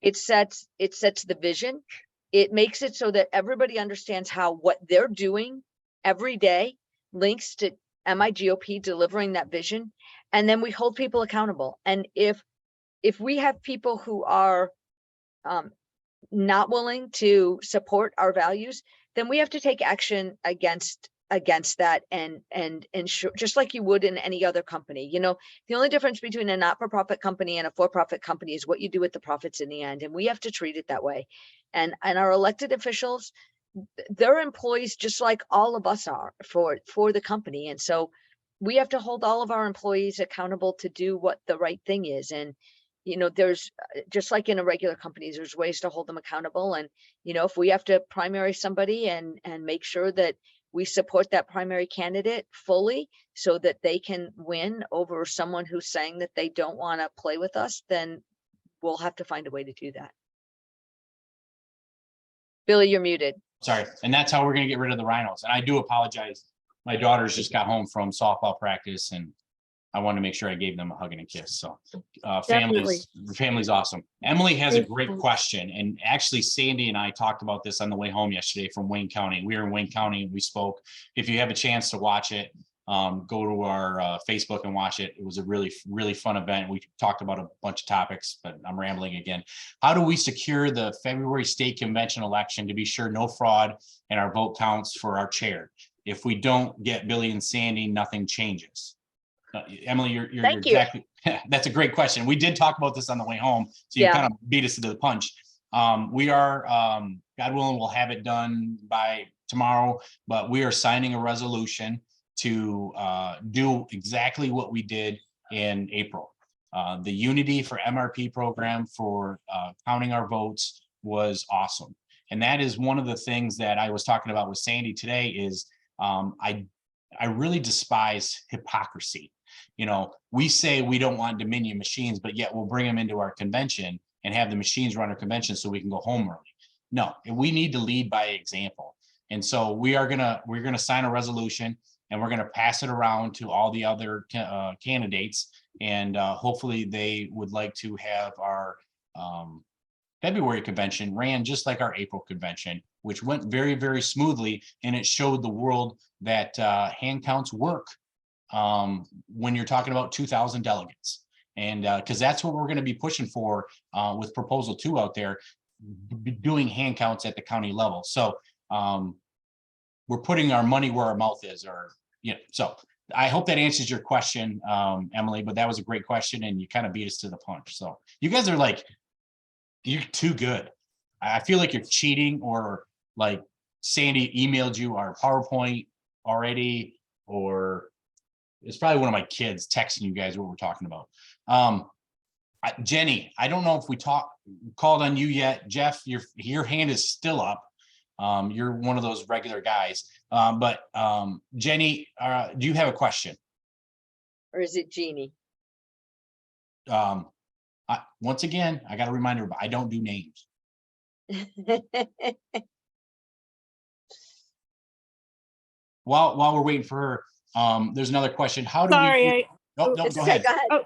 It sets the vision. It makes it so that everybody understands how what they're doing every day links to MIGOP delivering that vision. And then we hold people accountable. And if we have people who are not willing to support our values, then we have to take action against that and ensure, just like you would in any other company. The only difference between a not-for-profit company and a for-profit company is what you do with the profits in the end, and we have to treat it that way. And our elected officials, they're employees just like all of us are for the company, and so we have to hold all of our employees accountable to do what the right thing is. And there's, just like in a regular company, there's ways to hold them accountable. And if we have to primary somebody and make sure that we support that primary candidate fully so that they can win over someone who's saying that they don't want to play with us, then we'll have to find a way to do that. Billy, you're muted. Sorry. And that's how we're going to get rid of the rhinos. And I do apologize. My daughters just got home from softball practice and I wanted to make sure I gave them a hug and a kiss. So family's awesome. Emily has a great question. And actually Sandy and I talked about this on the way home yesterday from Wayne County. We were in Wayne County and we spoke. If you have a chance to watch it, go to our Facebook and watch it. It was a really, really fun event. We talked about a bunch of topics, but I'm rambling again. How do we secure the February state convention election to be sure no fraud and our vote counts for our chair? If we don't get Billy and Sandy, nothing changes. Emily, you're exactly, that's a great question. We did talk about this on the way home, so you kind of beat us to the punch. We are, God willing, we'll have it done by tomorrow, but we are signing a resolution to do exactly what we did in April. The Unity for MRP program for counting our votes was awesome. And that is one of the things that I was talking about with Sandy today is I really despise hypocrisy. We say we don't want Dominion machines, but yet we'll bring them into our convention and have the machines run our convention so we can go home early. No, we need to lead by example. And so we're gonna sign a resolution and we're gonna pass it around to all the other candidates. And hopefully they would like to have our February convention ran just like our April convention, which went very, very smoothly. And it showed the world that hand counts work when you're talking about 2,000 delegates. And because that's what we're going to be pushing for with proposal 2 out there, doing hand counts at the county level. So we're putting our money where our mouth is, so I hope that answers your question, Emily, but that was a great question and you kind of beat us to the punch. So you guys are you're too good. I feel like you're cheating, or like Sandy emailed you our PowerPoint already, or it's probably one of my kids texting you guys what we're talking about. Jenny, I don't know if we called on you yet. Jeff, your hand is still up. You're one of those regular guys. But Jenny, do you have a question? Or is it Jeannie? Once again, I got to remind her, I don't do names. While we're waiting for her, there's another question. How do we? Sorry. No, go ahead. Oh,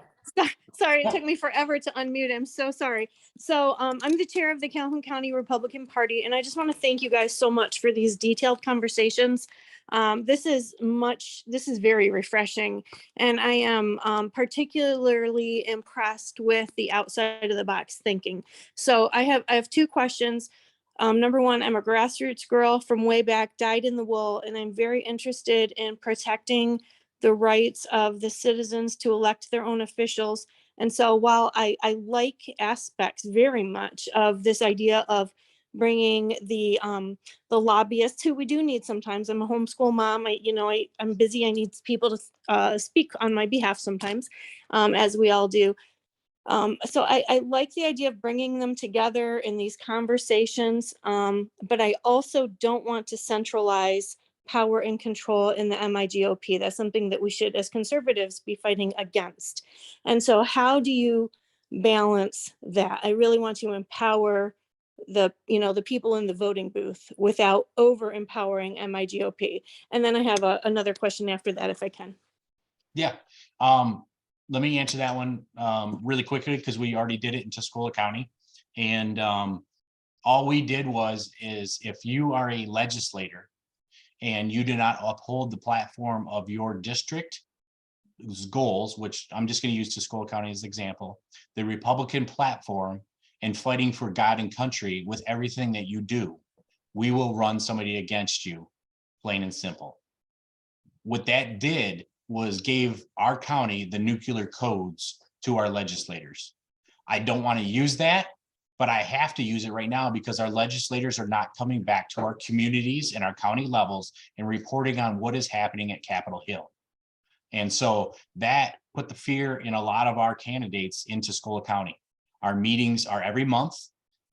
Sorry, it took me forever to unmute. I'm so sorry. So I'm the chair of the Calhoun County Republican Party, and I just want to thank you guys so much for these detailed conversations. This is very refreshing, and I am particularly impressed with the outside of the box thinking. So I have two questions. Number one, I'm a grassroots girl from way back, dyed in the wool, and I'm very interested in protecting the rights of the citizens to elect their own officials. And so while I like aspects very much of this idea of bringing the lobbyists who we do need sometimes. I'm a homeschool mom. I'm busy. I need people to speak on my behalf sometimes, as we all do. So I like the idea of bringing them together in these conversations, but I also don't want to centralize power and control in the MIGOP. That's something that we should, as conservatives, be fighting against. And so how do you balance that? I really want to empower the people in the voting booth without over empowering MIGOP. And then I have another question after that, if I can. Yeah. Let me answer that one really quickly, because we already did it in Tuscola County. And all we did is if you are a legislator and you do not uphold the platform of your district's goals, which I'm just going to use Tuscola County as an example, the Republican platform, and fighting for God and country with everything that you do, we will run somebody against you, plain and simple. What that did was gave our county the nuclear codes to our legislators. I don't want to use that, but I have to use it right now because our legislators are not coming back to our communities and our county levels and reporting on what is happening at Capitol Hill. And so that put the fear in a lot of our candidates in Tuscola County. Our meetings are every month.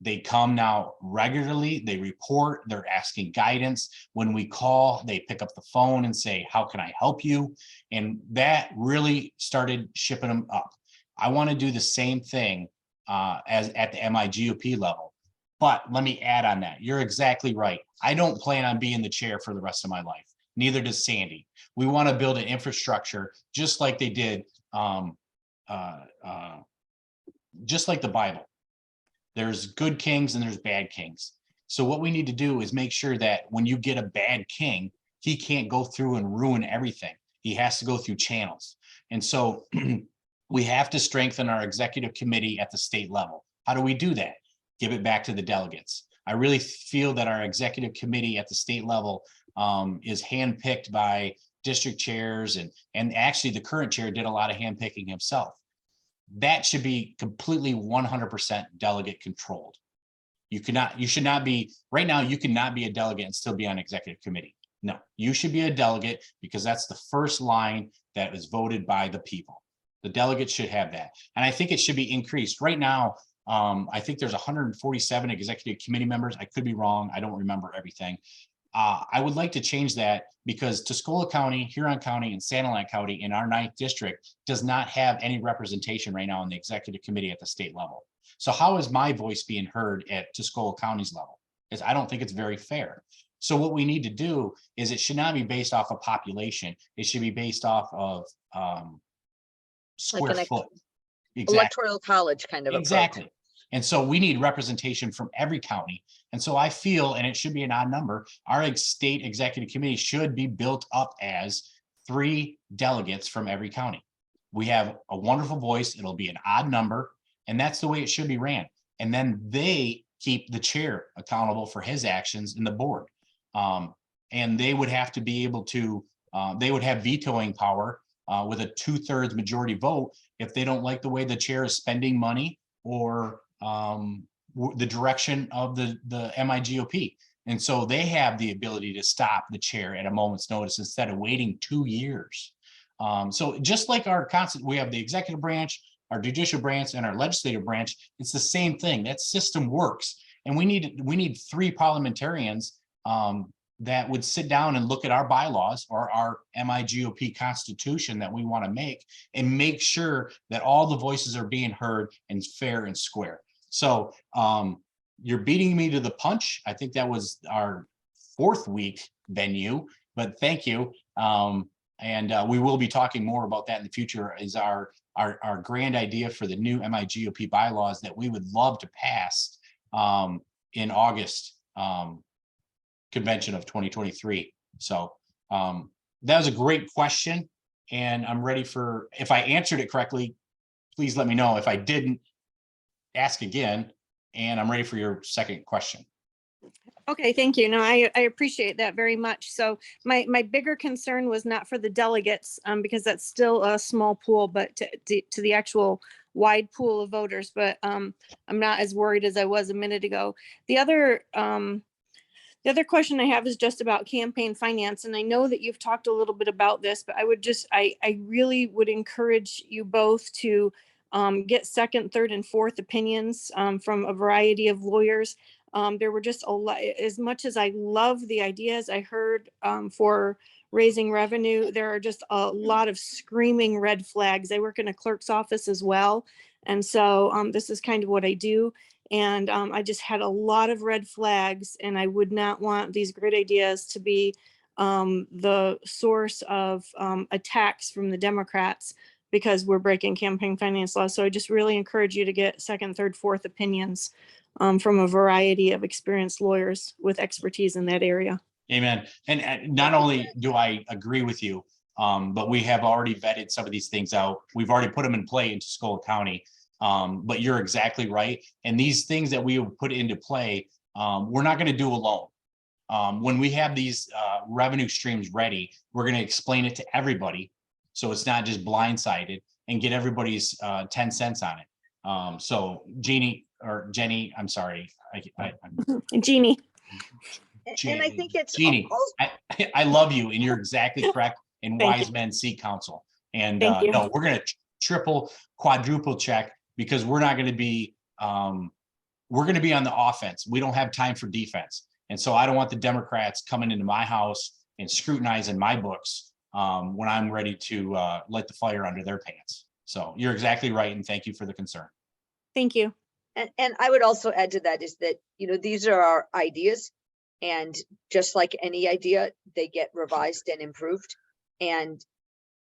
They come now regularly, they report, they're asking guidance. When we call, they pick up the phone and say, how can I help you? And that really started shipping them up. I want to do the same thing as at the MIGOP level. But let me add on that. You're exactly right. I don't plan on being the chair for the rest of my life. Neither does Sandy. We want to build an infrastructure just like they did, just like the Bible. There's good kings and there's bad kings. So what we need to do is make sure that when you get a bad king, he can't go through and ruin everything. He has to go through channels. And so we have to strengthen our executive committee at the state level. How do we do that? Give it back to the delegates. I really feel that our executive committee at the state level is handpicked by district chairs, and actually the current chair did a lot of handpicking himself. That should be completely 100% delegate controlled. You should not be, right now, you cannot be a delegate and still be on executive committee. No, you should be a delegate because that's the first line that is voted by the people. The delegates should have that. And I think it should be increased. Right now, I think there's 147 executive committee members. I could be wrong. I don't remember everything. I would like to change that because Tuscola County, Huron County, and Sanilac County in our 9th district does not have any representation right now in the executive committee at the state level. So how is my voice being heard at Tuscola County's level? Because I don't think it's very fair. So what we need to do is it should not be based off of population. It should be based off of square foot. Exactly. Electoral college kind of Exactly. approach. And so we need representation from every county. And so I feel, and it should be an odd number, our state executive committee should be built up as 3 delegates from every county. We have a wonderful voice. It'll be an odd number, and that's the way it should be ran. And then they keep the chair accountable for his actions in the board. And they would have to be able to, they would have vetoing power with a 2/3 majority vote if they don't like the way the chair is spending money or the direction of the MIGOP. And so they have the ability to stop the chair at a moment's notice instead of waiting 2 years. So just like our constant, we have the executive branch, our judicial branch, and our legislative branch. It's the same thing. That system works. And we need 3 parliamentarians that would sit down and look at our bylaws or our MIGOP constitution that we want to make sure that all the voices are being heard and fair and square. So you're beating me to the punch. I think that was our 4th week venue, but thank you. And we will be talking more about that in the future as our our grand idea for the new MIGOP bylaws that we would love to pass in August convention of 2023. So that was a great question, and I'm ready for, if I answered it correctly, please let me know. If I didn't, ask again, and I'm ready for your second question. Okay, thank you. No, I appreciate that very much. So my bigger concern was not for the delegates, because that's still a small pool, but to the actual wide pool of voters. But I'm not as worried as I was a minute ago. The other question I have is just about campaign finance. And I know that you've talked a little bit about this, but I really would encourage you both to get second, third, and fourth opinions from a variety of lawyers. There were just a lot, as much as I love the ideas I heard for raising revenue, there are just a lot of screaming red flags. I work in a clerk's office as well. And so this is kind of what I do. And I just had a lot of red flags, and I would not want these great ideas to be the source of attacks from the Democrats because we're breaking campaign finance laws. So I just really encourage you to get second, third, fourth opinions from a variety of experienced lawyers with expertise in that area. Amen. And not only do I agree with you, but we have already vetted some of these things out. We've already put them in play in Tuscola County. But you're exactly right. And these things that we will put into play, we're not going to do alone. When we have these revenue streams ready, we're going to explain it to everybody, so it's not just blindsided, and get everybody's 10 cents on it. So Jeannie, or Jenny, I'm sorry. Jeannie. And I think it's Jeannie, I love you, and you're exactly correct. And Thank Wise you. Men Seek Counsel. And Thank you. no, we're going to triple, quadruple check, because we're not going to be, we're going to be on the offense. We don't have time for defense. And so I don't want the Democrats coming into my house and scrutinizing my books when I'm ready to light the fire under their pants. So you're exactly right. And thank you for the concern. Thank you. And I would also add to that is that, these are our ideas, and just like any idea, they get revised and improved. And,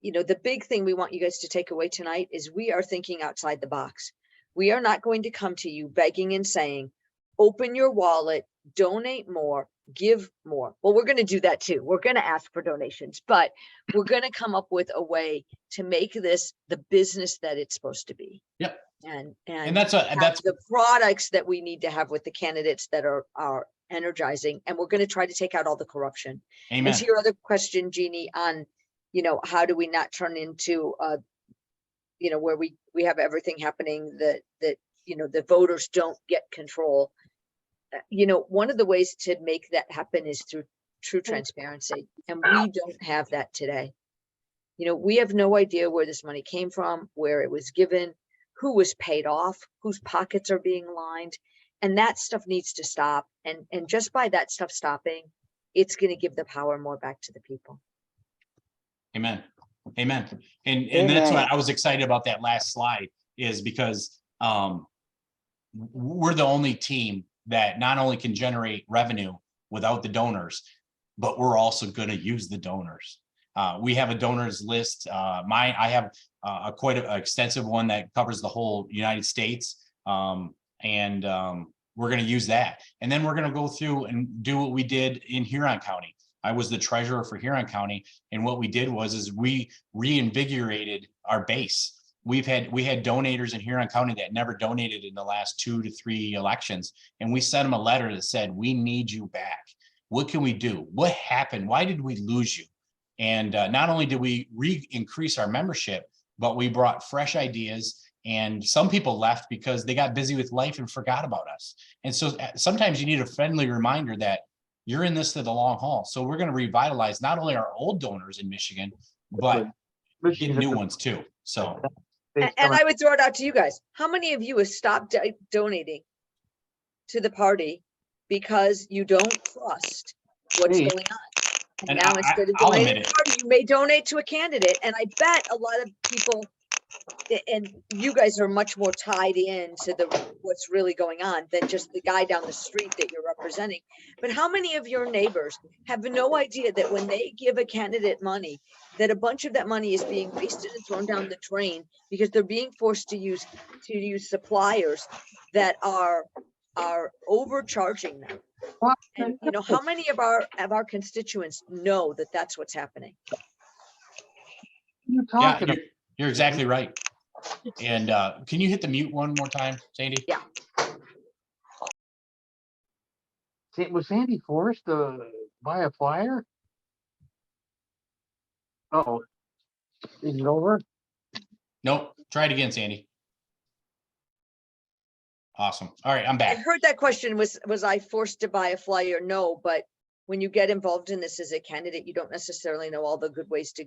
the big thing we want you guys to take away tonight is we are thinking outside the box. We are not going to come to you begging and saying, open your wallet, donate more, give more. Well, we're going to do that too. We're going to ask for donations, but we're going to come up with a way to make this the business that it's supposed to be. Yep. And that's the products that we need to have with the candidates that are energizing. And we're going to try to take out all the corruption. Amen. And to your other question, Jeannie, on, how do we not turn into where we have everything happening that the voters don't get control. One of the ways to make that happen is through true transparency. And we don't have that today. We have no idea where this money came from, where it was given, who was paid off, whose pockets are being lined. And that stuff needs to stop. And just by that stuff stopping, it's going to give the power more back to the people. Amen. Amen. And that's why I was excited about that last slide, is because we're the only team that not only can generate revenue without the donors, but we're also going to use the donors. We have a donors list. I have a quite an extensive one that covers the whole United States. And we're going to use that. And then we're going to go through and do what we did in Huron County. I was the treasurer for Huron County. And what we did was we reinvigorated our base. We had donators in Huron County that never donated in the last 2 to 3 elections. And we sent them a letter that said, we need you back. What can we do? What happened? Why did we lose you? And not only did we increase our membership, but we brought fresh ideas. And some people left because they got busy with life and forgot about us. And so sometimes you need a friendly reminder that you're in this for the long haul. So we're going to revitalize not only our old donors in Michigan, but get new ones too. So. And I would throw it out to you guys. How many of you have stopped donating to the party because you don't trust what's going on? And now instead of donating to the party, you may donate to a candidate. And I bet a lot of people, and you guys are much more tied in to what's really going on than just the guy down the street that you're representing. But how many of your neighbors have no idea that when they give a candidate money, that a bunch of that money is being wasted and thrown down the drain because they're being forced to use suppliers that are overcharging them? And you know, how many of our constituents know that that's what's happening? You're Yeah, talking about. you're exactly right. And can you hit the mute one more time, Sandy? Yeah. Was Sandy forced to buy a flyer? Oh, is it over? Nope. Try it again, Sandy. Awesome. All right, I'm I back. heard that question, was I forced to buy a flyer? No, but when you get involved in this as a candidate, you don't necessarily know all the good ways to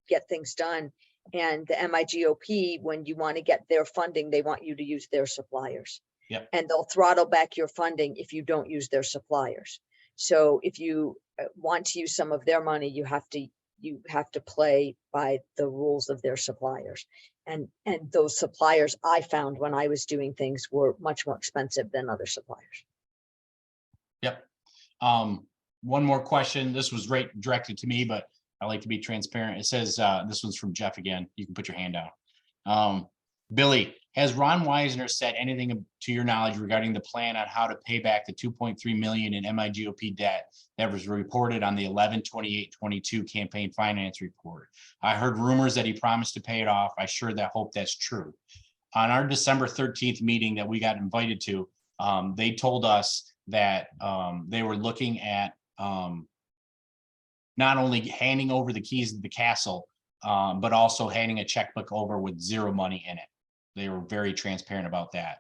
get things done. And the MIGOP, when you want to get their funding, they want you to use their suppliers. Yep. And they'll throttle back your funding if you don't use their suppliers. So if you want to use some of their money, you have to play by the rules of their suppliers. And those suppliers, I found when I was doing things, were much more expensive than other suppliers. Yep. One more question. This was directed to me, but I like to be transparent. It says, this one's from Jeff again. You can put your hand down. Billy, has Ron Weisner said anything to your knowledge regarding the plan on how to pay back the 2.3 million in MIGOP debt that was reported on the 11/28/22 campaign finance report? I heard rumors that he promised to pay it off. I sure hope that's true. On our December 13th meeting that we got invited to, they told us that they were looking at not only handing over the keys to the castle, but also handing a checkbook over with zero money in it. They were very transparent about that.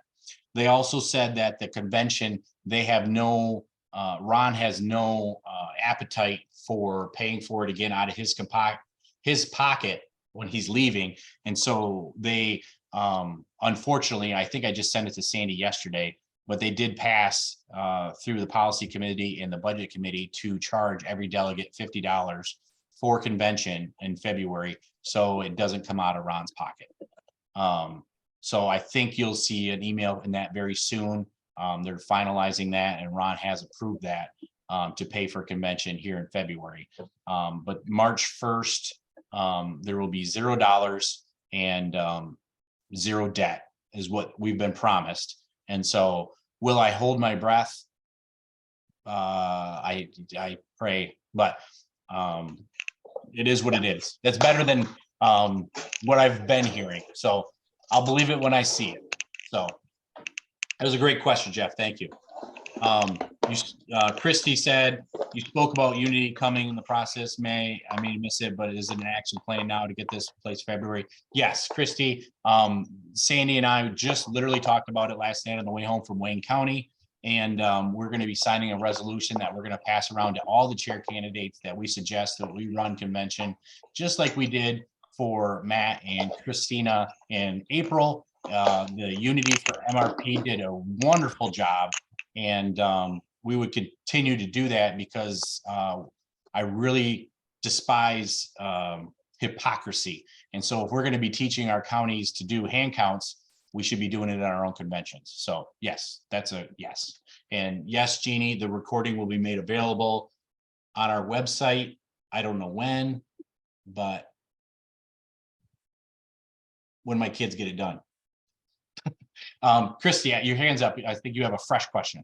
They also said that the convention, they have no, Ron has no appetite for paying for it again out of his pocket when he's leaving. And so they, unfortunately, I think I just sent it to Sandy yesterday, but they did pass through the policy committee and the budget committee to charge every delegate $50 for convention in February, so it doesn't come out of Ron's pocket. So I think you'll see an email in that very soon. They're finalizing that, and Ron has approved that to pay for convention here in February. But March 1st, there will be $0 and zero debt is what we've been promised. And so will I hold my breath? I pray, but it is what it is. That's better than what I've been hearing. So I'll believe it when I see it. So that was a great question, Jeff. Thank you. Christy said you spoke about unity coming in the process. I may miss it, but is it an action plan now to get this place February? Yes, Christy. Sandy and I just literally talked about it last night on the way home from Wayne County. And we're going to be signing a resolution that we're going to pass around to all the chair candidates that we suggest that we run convention, just like we did for Matt and Christina in April. The Unity for MRP did a wonderful job, and we would continue to do that because I really despise hypocrisy. And so if we're going to be teaching our counties to do hand counts, we should be doing it at our own conventions. So yes, that's a yes. And yes, Jeannie, the recording will be made available on our website. I don't know when, but when my kids get it done. Christy, your hand's up. I think you have a fresh question.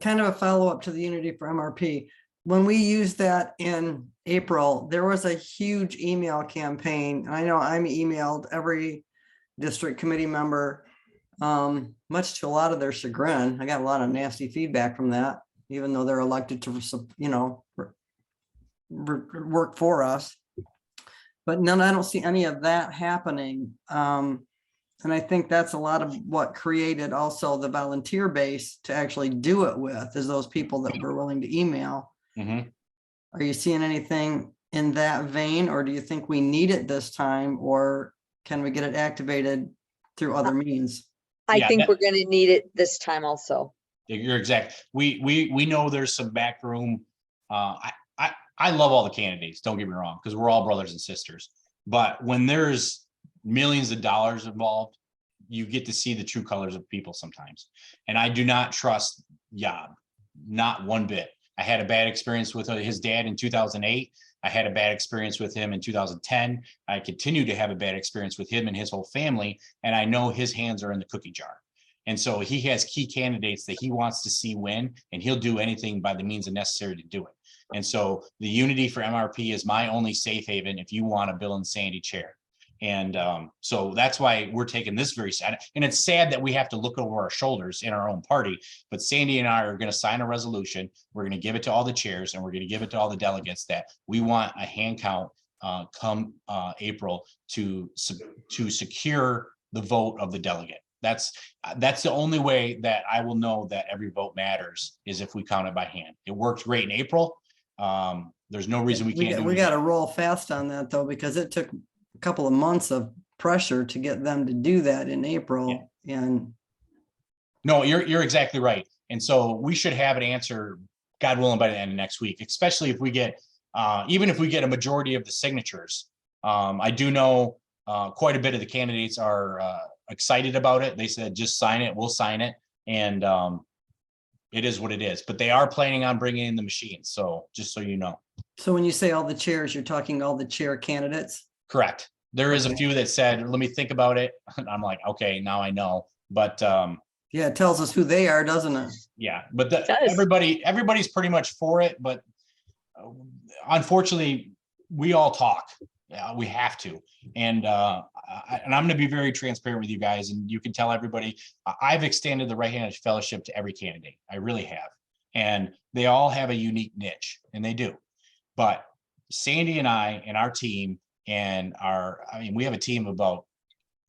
Kind of a follow-up to the Unity for MRP. When we used that in April, there was a huge email campaign. I know I'm emailed every district committee member, much to a lot of their chagrin. I got a lot of nasty feedback from that, even though they're elected to, you know, work for us. But none, I don't see any of that happening. And I think that's a lot of what created also the volunteer base to actually do it with, is those people that were willing to email. Mm-hmm. Are you seeing anything in that vein, or do you think we need it this time, or can we get it activated through other means? I think we're going to need it this time also. You're exact. We know there's some back room. I love all the candidates, don't get me wrong, because we're all brothers and sisters. But when there's millions of dollars involved, you get to see the true colors of people sometimes. And I do not trust job, not one bit. I had a bad experience with his dad in 2008. I had a bad experience with him in 2010. I continue to have a bad experience with him and his whole family, and I know his hands are in the cookie jar. And so he has key candidates that he wants to see win, and he'll do anything by the means necessary to do it. And so the Unity for MRP is my only safe haven if you want a Bill and Sandy chair. And so that's why we're taking this very sad. And it's sad that we have to look over our shoulders in our own party. But Sandy and I are going to sign a resolution. We're going to give it to all the chairs, and we're going to give it to all the delegates that we want a hand count come April to secure the vote of the delegate. That's the only way that I will know that every vote matters, is if we count it by hand. It worked great in April. There's no reason we can't do it. We got to roll fast on that though, because it took a couple of months of pressure to get them to do that in April. Yeah. And no, you're exactly right. And so we should have an answer, God willing, by the end of next week, especially if we get, even if we get a majority of the signatures. I do know quite a bit of the candidates are excited about it. They said, just sign it, we'll sign it. And it is what it is, but they are planning on bringing in the machines. So just so you know. So when you say all the chairs, you're talking all the chair candidates? Correct. There is a few that said, let me think about it. I'm like, okay, now I know. But yeah, it tells us who they are, doesn't it? Yeah, but everybody's pretty much for it. But unfortunately, we all talk. Yeah, we have to. And I'm going to be very transparent with you guys. And you can tell everybody, I've extended the right-handed fellowship to every candidate. I really have. And they all have a unique niche, and they do. But Sandy and I and our team and we have a team about,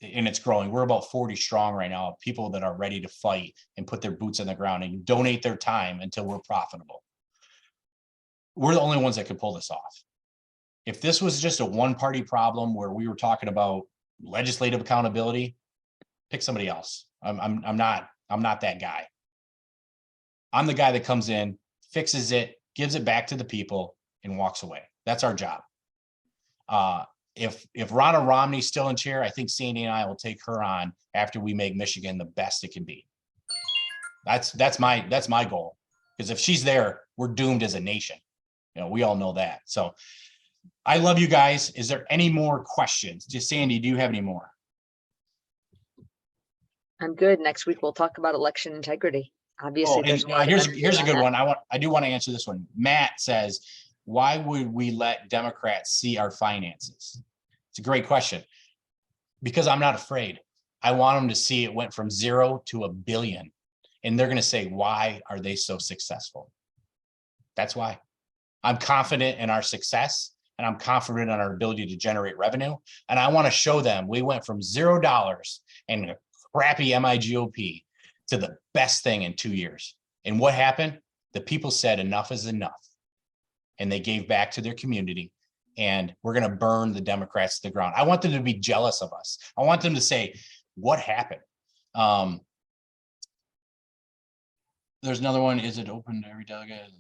and it's growing. We're about 40 strong right now, people that are ready to fight and put their boots on the ground and donate their time until we're profitable. We're the only ones that can pull this off. If this was just a one-party problem where we were talking about legislative accountability, pick somebody else. I'm not that guy. I'm the guy that comes in, fixes it, gives it back to the people, and walks away. That's our job. If Ronna Romney's still in chair, I think Sandy and I will take her on after we make Michigan the best it can be. That's my goal. Because if she's there, we're doomed as a nation. You know, we all know that. So I love you guys. Is there any more questions? Just Sandy, do you have any more? I'm good. Next week we'll talk about election integrity. Obviously, here's a good one. I do want to answer this one. Matt says, why would we let Democrats see our finances? It's a great question. Because I'm not afraid. I want them to see it went from 0 to $1 billion. And they're going to say, why are they so successful? That's why. I'm confident in our success, and I'm confident in our ability to generate revenue. And I want to show them we went from $0 and a crappy MIGOP to the best thing in 2 years. And what happened? The people said enough is enough. And they gave back to their community. And we're going to burn the Democrats to the ground. I want them to be jealous of us. I want them to say, what happened? There's another one. Is it open to every delegate?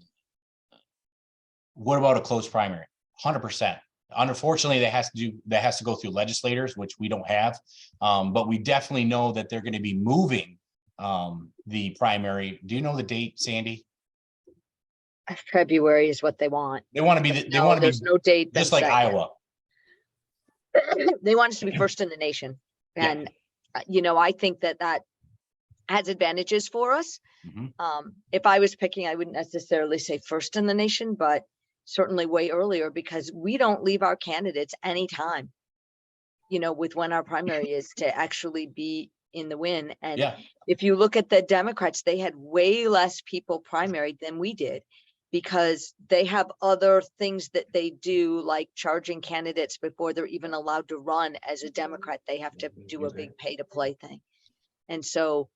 What about a closed primary? 100%. Unfortunately, that has to go through legislators, which we don't have. But we definitely know that they're going to be moving the primary. Do you know the date, Sandy? February is what they want. They want to be. There's no date. Just like Iowa. They want us to be first in the nation, and I think that has advantages for us. Mm-hmm. If I was picking, I wouldn't necessarily say first in the nation, but certainly way earlier, because we don't leave our candidates anytime, with when our primary is to actually be in the win. And if you look at the Democrats, they had way less people primaried than we did, because they have other things that they do, like charging candidates before they're even allowed to run as a Democrat. They have to do a big pay to play thing. And so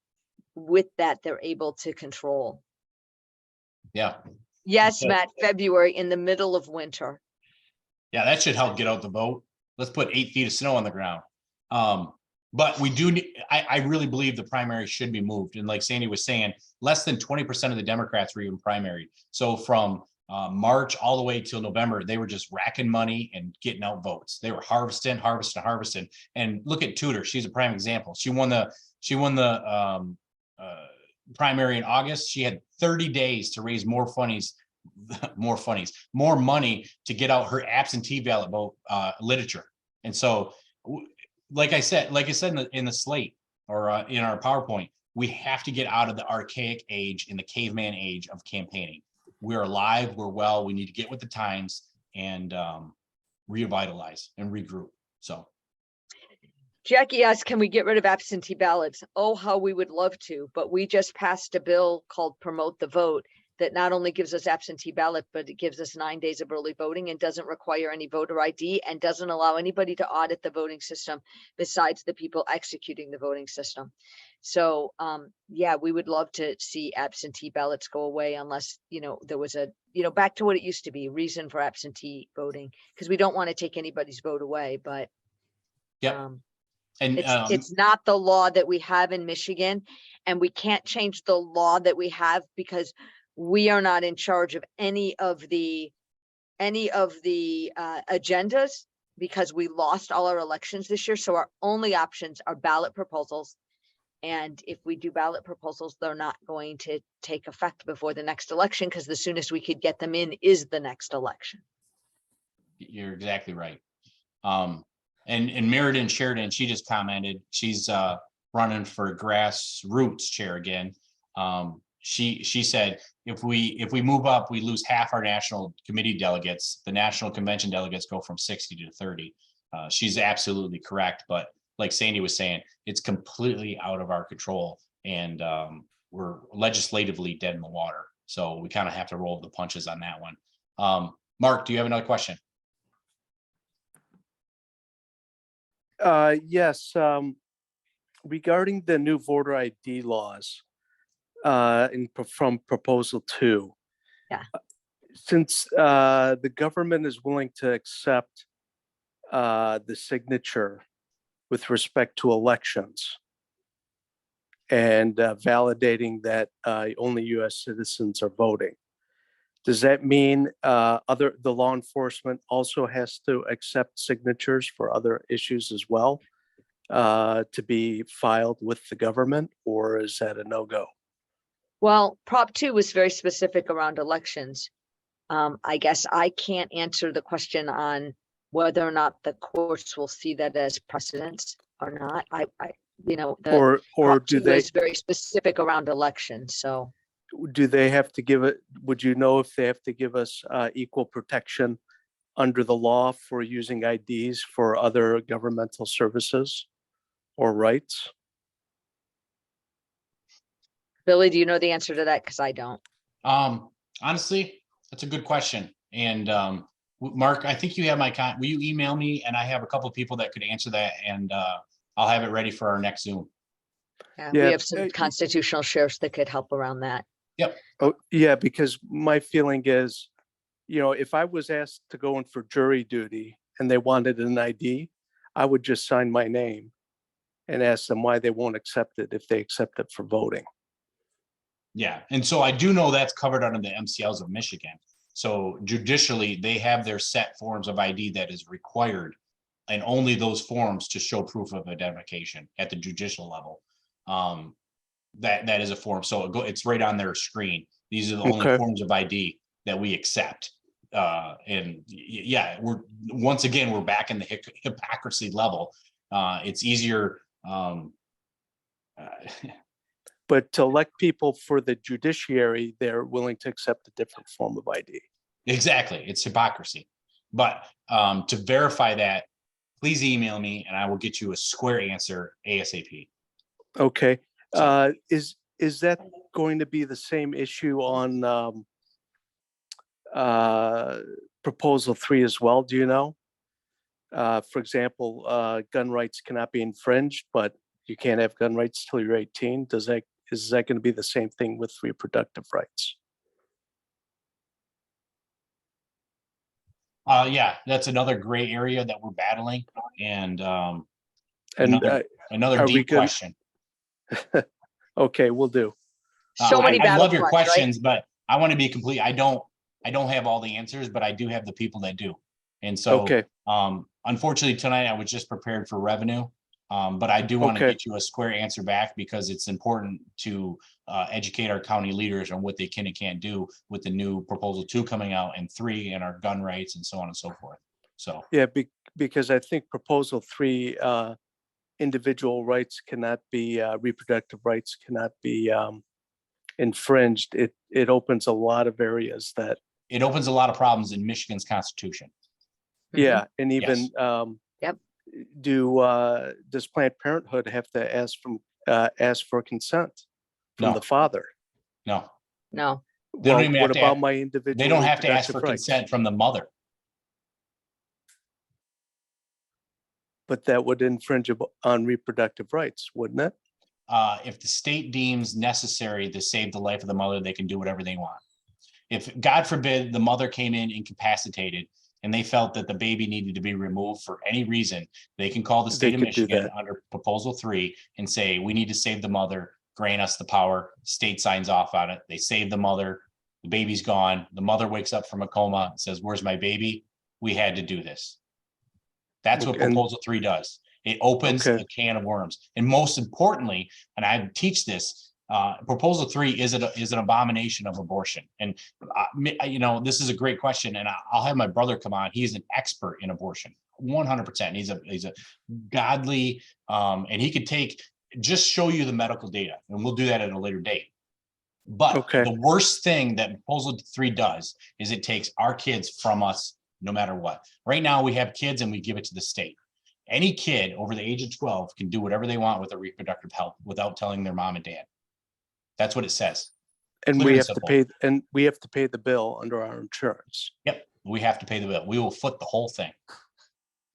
with that, they're able to control. Yeah. Yes, Matt, February in the middle of winter. Yeah, that should help get out the vote. Let's put 8 feet of snow on the ground. But we do need, I really believe the primary should be moved. And like Sandy was saying, less than 20% of the Democrats were even primaried. So from March all the way till November, they were just racking money and getting out votes. They were harvesting. And look at Tudor. She's a prime example. She won the primary in August, she had 30 days to raise more money to get out her absentee ballot vote literature. And so, like I said in the slate or in our PowerPoint, we have to get out of the archaic age in the caveman age of campaigning. We're alive, we're well, we need to get with the times and revitalize and regroup. So Jackie asked, can we get rid of absentee ballots? Oh, how we would love to, but we just passed a bill called Promote the Vote that not only gives us absentee ballot, but it gives us 9 days of early voting and doesn't require any voter ID and doesn't allow anybody to audit the voting system besides the people executing the voting system. So yeah, we would love to see absentee ballots go away unless, there was a, back to what it used to be, reason for absentee voting, because we don't want to take anybody's vote away, but yeah. And it's not the law that we have in Michigan, and we can't change the law that we have because we are not in charge of any of the agendas because we lost all our elections this year. So our only options are ballot proposals. And if we do ballot proposals, they're not going to take effect before the next election because the soonest we could get them in is the next election. You're exactly right. And Meriden Sheridan, she just commented, she's running for grassroots chair again. She said, if we move up, we lose half our national committee delegates. The national convention delegates go from 60 to 30. She's absolutely correct. But like Sandy was saying, it's completely out of our control. And we're legislatively dead in the water. So we kind of have to roll the punches on that one. Mark, do you have another question? Yes, regarding the new voter ID laws, from proposal 2. Yeah. Since the government is willing to accept the signature with respect to elections and validating that only U.S. citizens are voting, does that mean the law enforcement also has to accept signatures for other issues as well to be filed with the government, or is that a no-go? Well, Prop 2 was very specific around elections. I guess I can't answer the question on whether or not the courts will see that as precedence or not. Or Prop do 2 they? is very specific around elections. So Do they have to give it? Would you know if they have to give us equal protection under the law for using IDs for other governmental services or rights? Billy, do you know the answer to that? Because I don't. Honestly, that's a good question. And Mark, I think you have my will you email me? And I have a couple of people that could answer that, and I'll have it ready for our next Zoom. Yeah, we have some constitutional sheriffs that could help around that. Yep. Oh, yeah, because my feeling is, if I was asked to go in for jury duty and they wanted an ID, I would just sign my name and ask them why they won't accept it if they accept it for voting. Yeah, and so I do know that's covered under the MCLs of Michigan. So judicially, they have their set forms of ID that is required, and only those forms to show proof of identification at the judicial level. That is a form. So it's right on their screen. These are the only forms of ID that we accept. And yeah, we're back in the hypocrisy level. It's easier. But to elect people for the judiciary, they're willing to accept a different form of ID. Exactly. It's hypocrisy. But to verify that, please email me and I will get you a square answer ASAP. Okay. Is that going to be the same issue on proposal 3 as well? Do you know? For example, gun rights cannot be infringed, but you can't have gun rights till you're 18. Is that going to be the same thing with reproductive rights? Yeah, that's another gray area that we're battling, and another deep question. Okay, we'll do. So many I love your fronts, questions, right? but I want to be complete. I don't have all the answers, but I do have the people that do. And so, okay. Unfortunately, tonight I was just prepared for revenue. But I do want to Okay. get you a square answer back because it's important to educate our county leaders on what they can and can't do with the new proposal 2 coming out and 3 and our gun rights and so on and so forth. So, Yeah, because I think proposal 3, individual rights cannot be, reproductive rights cannot be infringed. It opens a lot of areas that, it opens a lot of problems in Michigan's constitution. yeah, and Yes. even, Yep. does Planned Parenthood have to ask for consent from No. the father? No, No, They don't Well, even have what to about ask- my individual? they don't have to ask for reproductive rights? consent from the mother. But that would infringe on reproductive rights, wouldn't it? If the state deems necessary to save the life of the mother, they can do whatever they want. If, God forbid, the mother came in incapacitated and they felt that the baby needed to be removed for any reason, they can call the They state of could do Michigan that. under proposal 3 and say, we need to save the mother, grant us the power, state signs off on it. They save the mother, the baby's gone. The mother wakes up from a coma and says, where's my baby? We had to do this. That's what Okay, and- proposal 3 does. It opens Okay. a can of worms. And most importantly, and I teach this, proposal 3 is an abomination of abortion. And this is a great question. And I'll have my brother come on. He's an expert in abortion, 100%. He's a godly, and he could just show you the medical data, and we'll do that at a later date. But Okay. the worst thing that proposal 3 does is it takes our kids from us no matter what. Right now we have kids and we give it to the state. Any kid over the age of 12 can do whatever they want with their reproductive health without telling their mom and dad. That's what it says. And Clear we and have to simple. pay, and we have to pay the bill under our insurance. Yep, we have to pay the bill. We will foot the whole thing.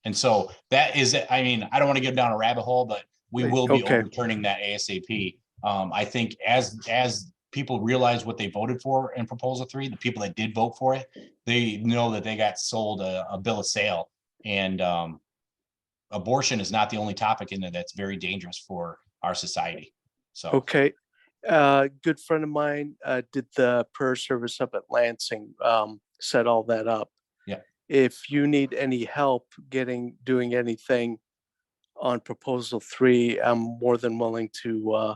And so that is, I mean, I don't want to get down a rabbit hole, but we will be Okay. overturning that ASAP. I think as people realize what they voted for in proposal 3, the people that did vote for it, they know that they got sold a bill of sale. And abortion is not the only topic in there that's very dangerous for our society. So, Okay. Good friend of mine did the prayer service up at Lansing, set all that up. Yeah. If you need any help doing anything on proposal 3, I'm more than willing to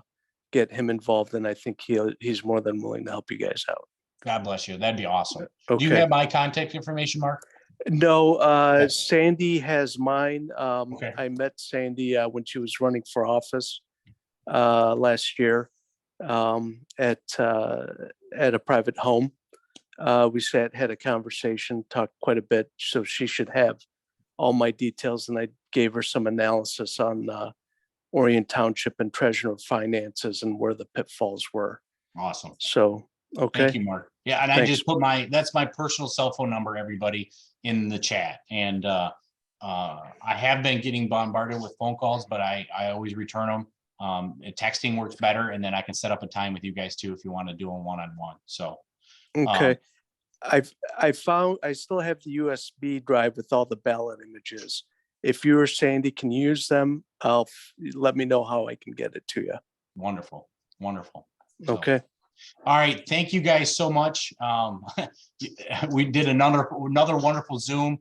get him involved, and I think he's more than willing to help you guys out. God bless you. That'd be awesome. Do you Okay. have my contact information, Mark? No, Okay. Sandy has mine. Okay. I met Sandy when she was running for office last year at a private home. We had a conversation, talked quite a bit, so she should have all my details, and I gave her some analysis on Orion Township and treasurer finances and where the pitfalls were. Awesome. So, okay. Thank you, Mark. Yeah, and I Thanks. just put that's my personal cell phone number, everybody, in the chat. And I have been getting bombarded with phone calls, but I always return them. Texting works better, and then I can set up a time with you guys too if you want to do them one-on-one. So, Okay. I still have the USB drive with all the ballot images. If you or Sandy can use them, let me know how I can get it to you. wonderful, wonderful. So, Okay. all right, thank you guys so much. We did another wonderful Zoom.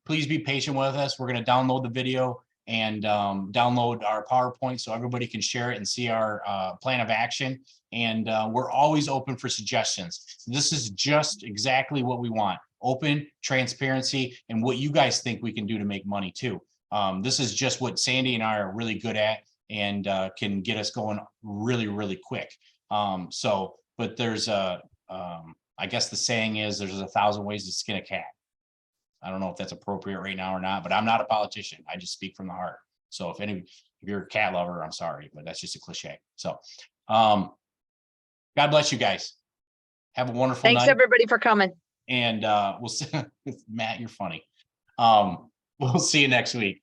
Please be patient with us. We're going to download the video and download our PowerPoint so everybody can share it and see our plan of action. And we're always open for suggestions. This is just exactly what we want: open, transparency, and what you guys think we can do to make money too. This is just what Sandy and I are really good at and can get us going really, really quick. But there's I guess the saying is there's 1,000 ways to skin a cat. I don't know if that's appropriate right now or not, but I'm not a politician. I just speak from the heart. So if you're a cat lover, I'm sorry, but that's just a cliche. So, God bless you guys. Have a wonderful thanks night. everybody for coming. And we'll see. Matt, you're funny. We'll see you next week.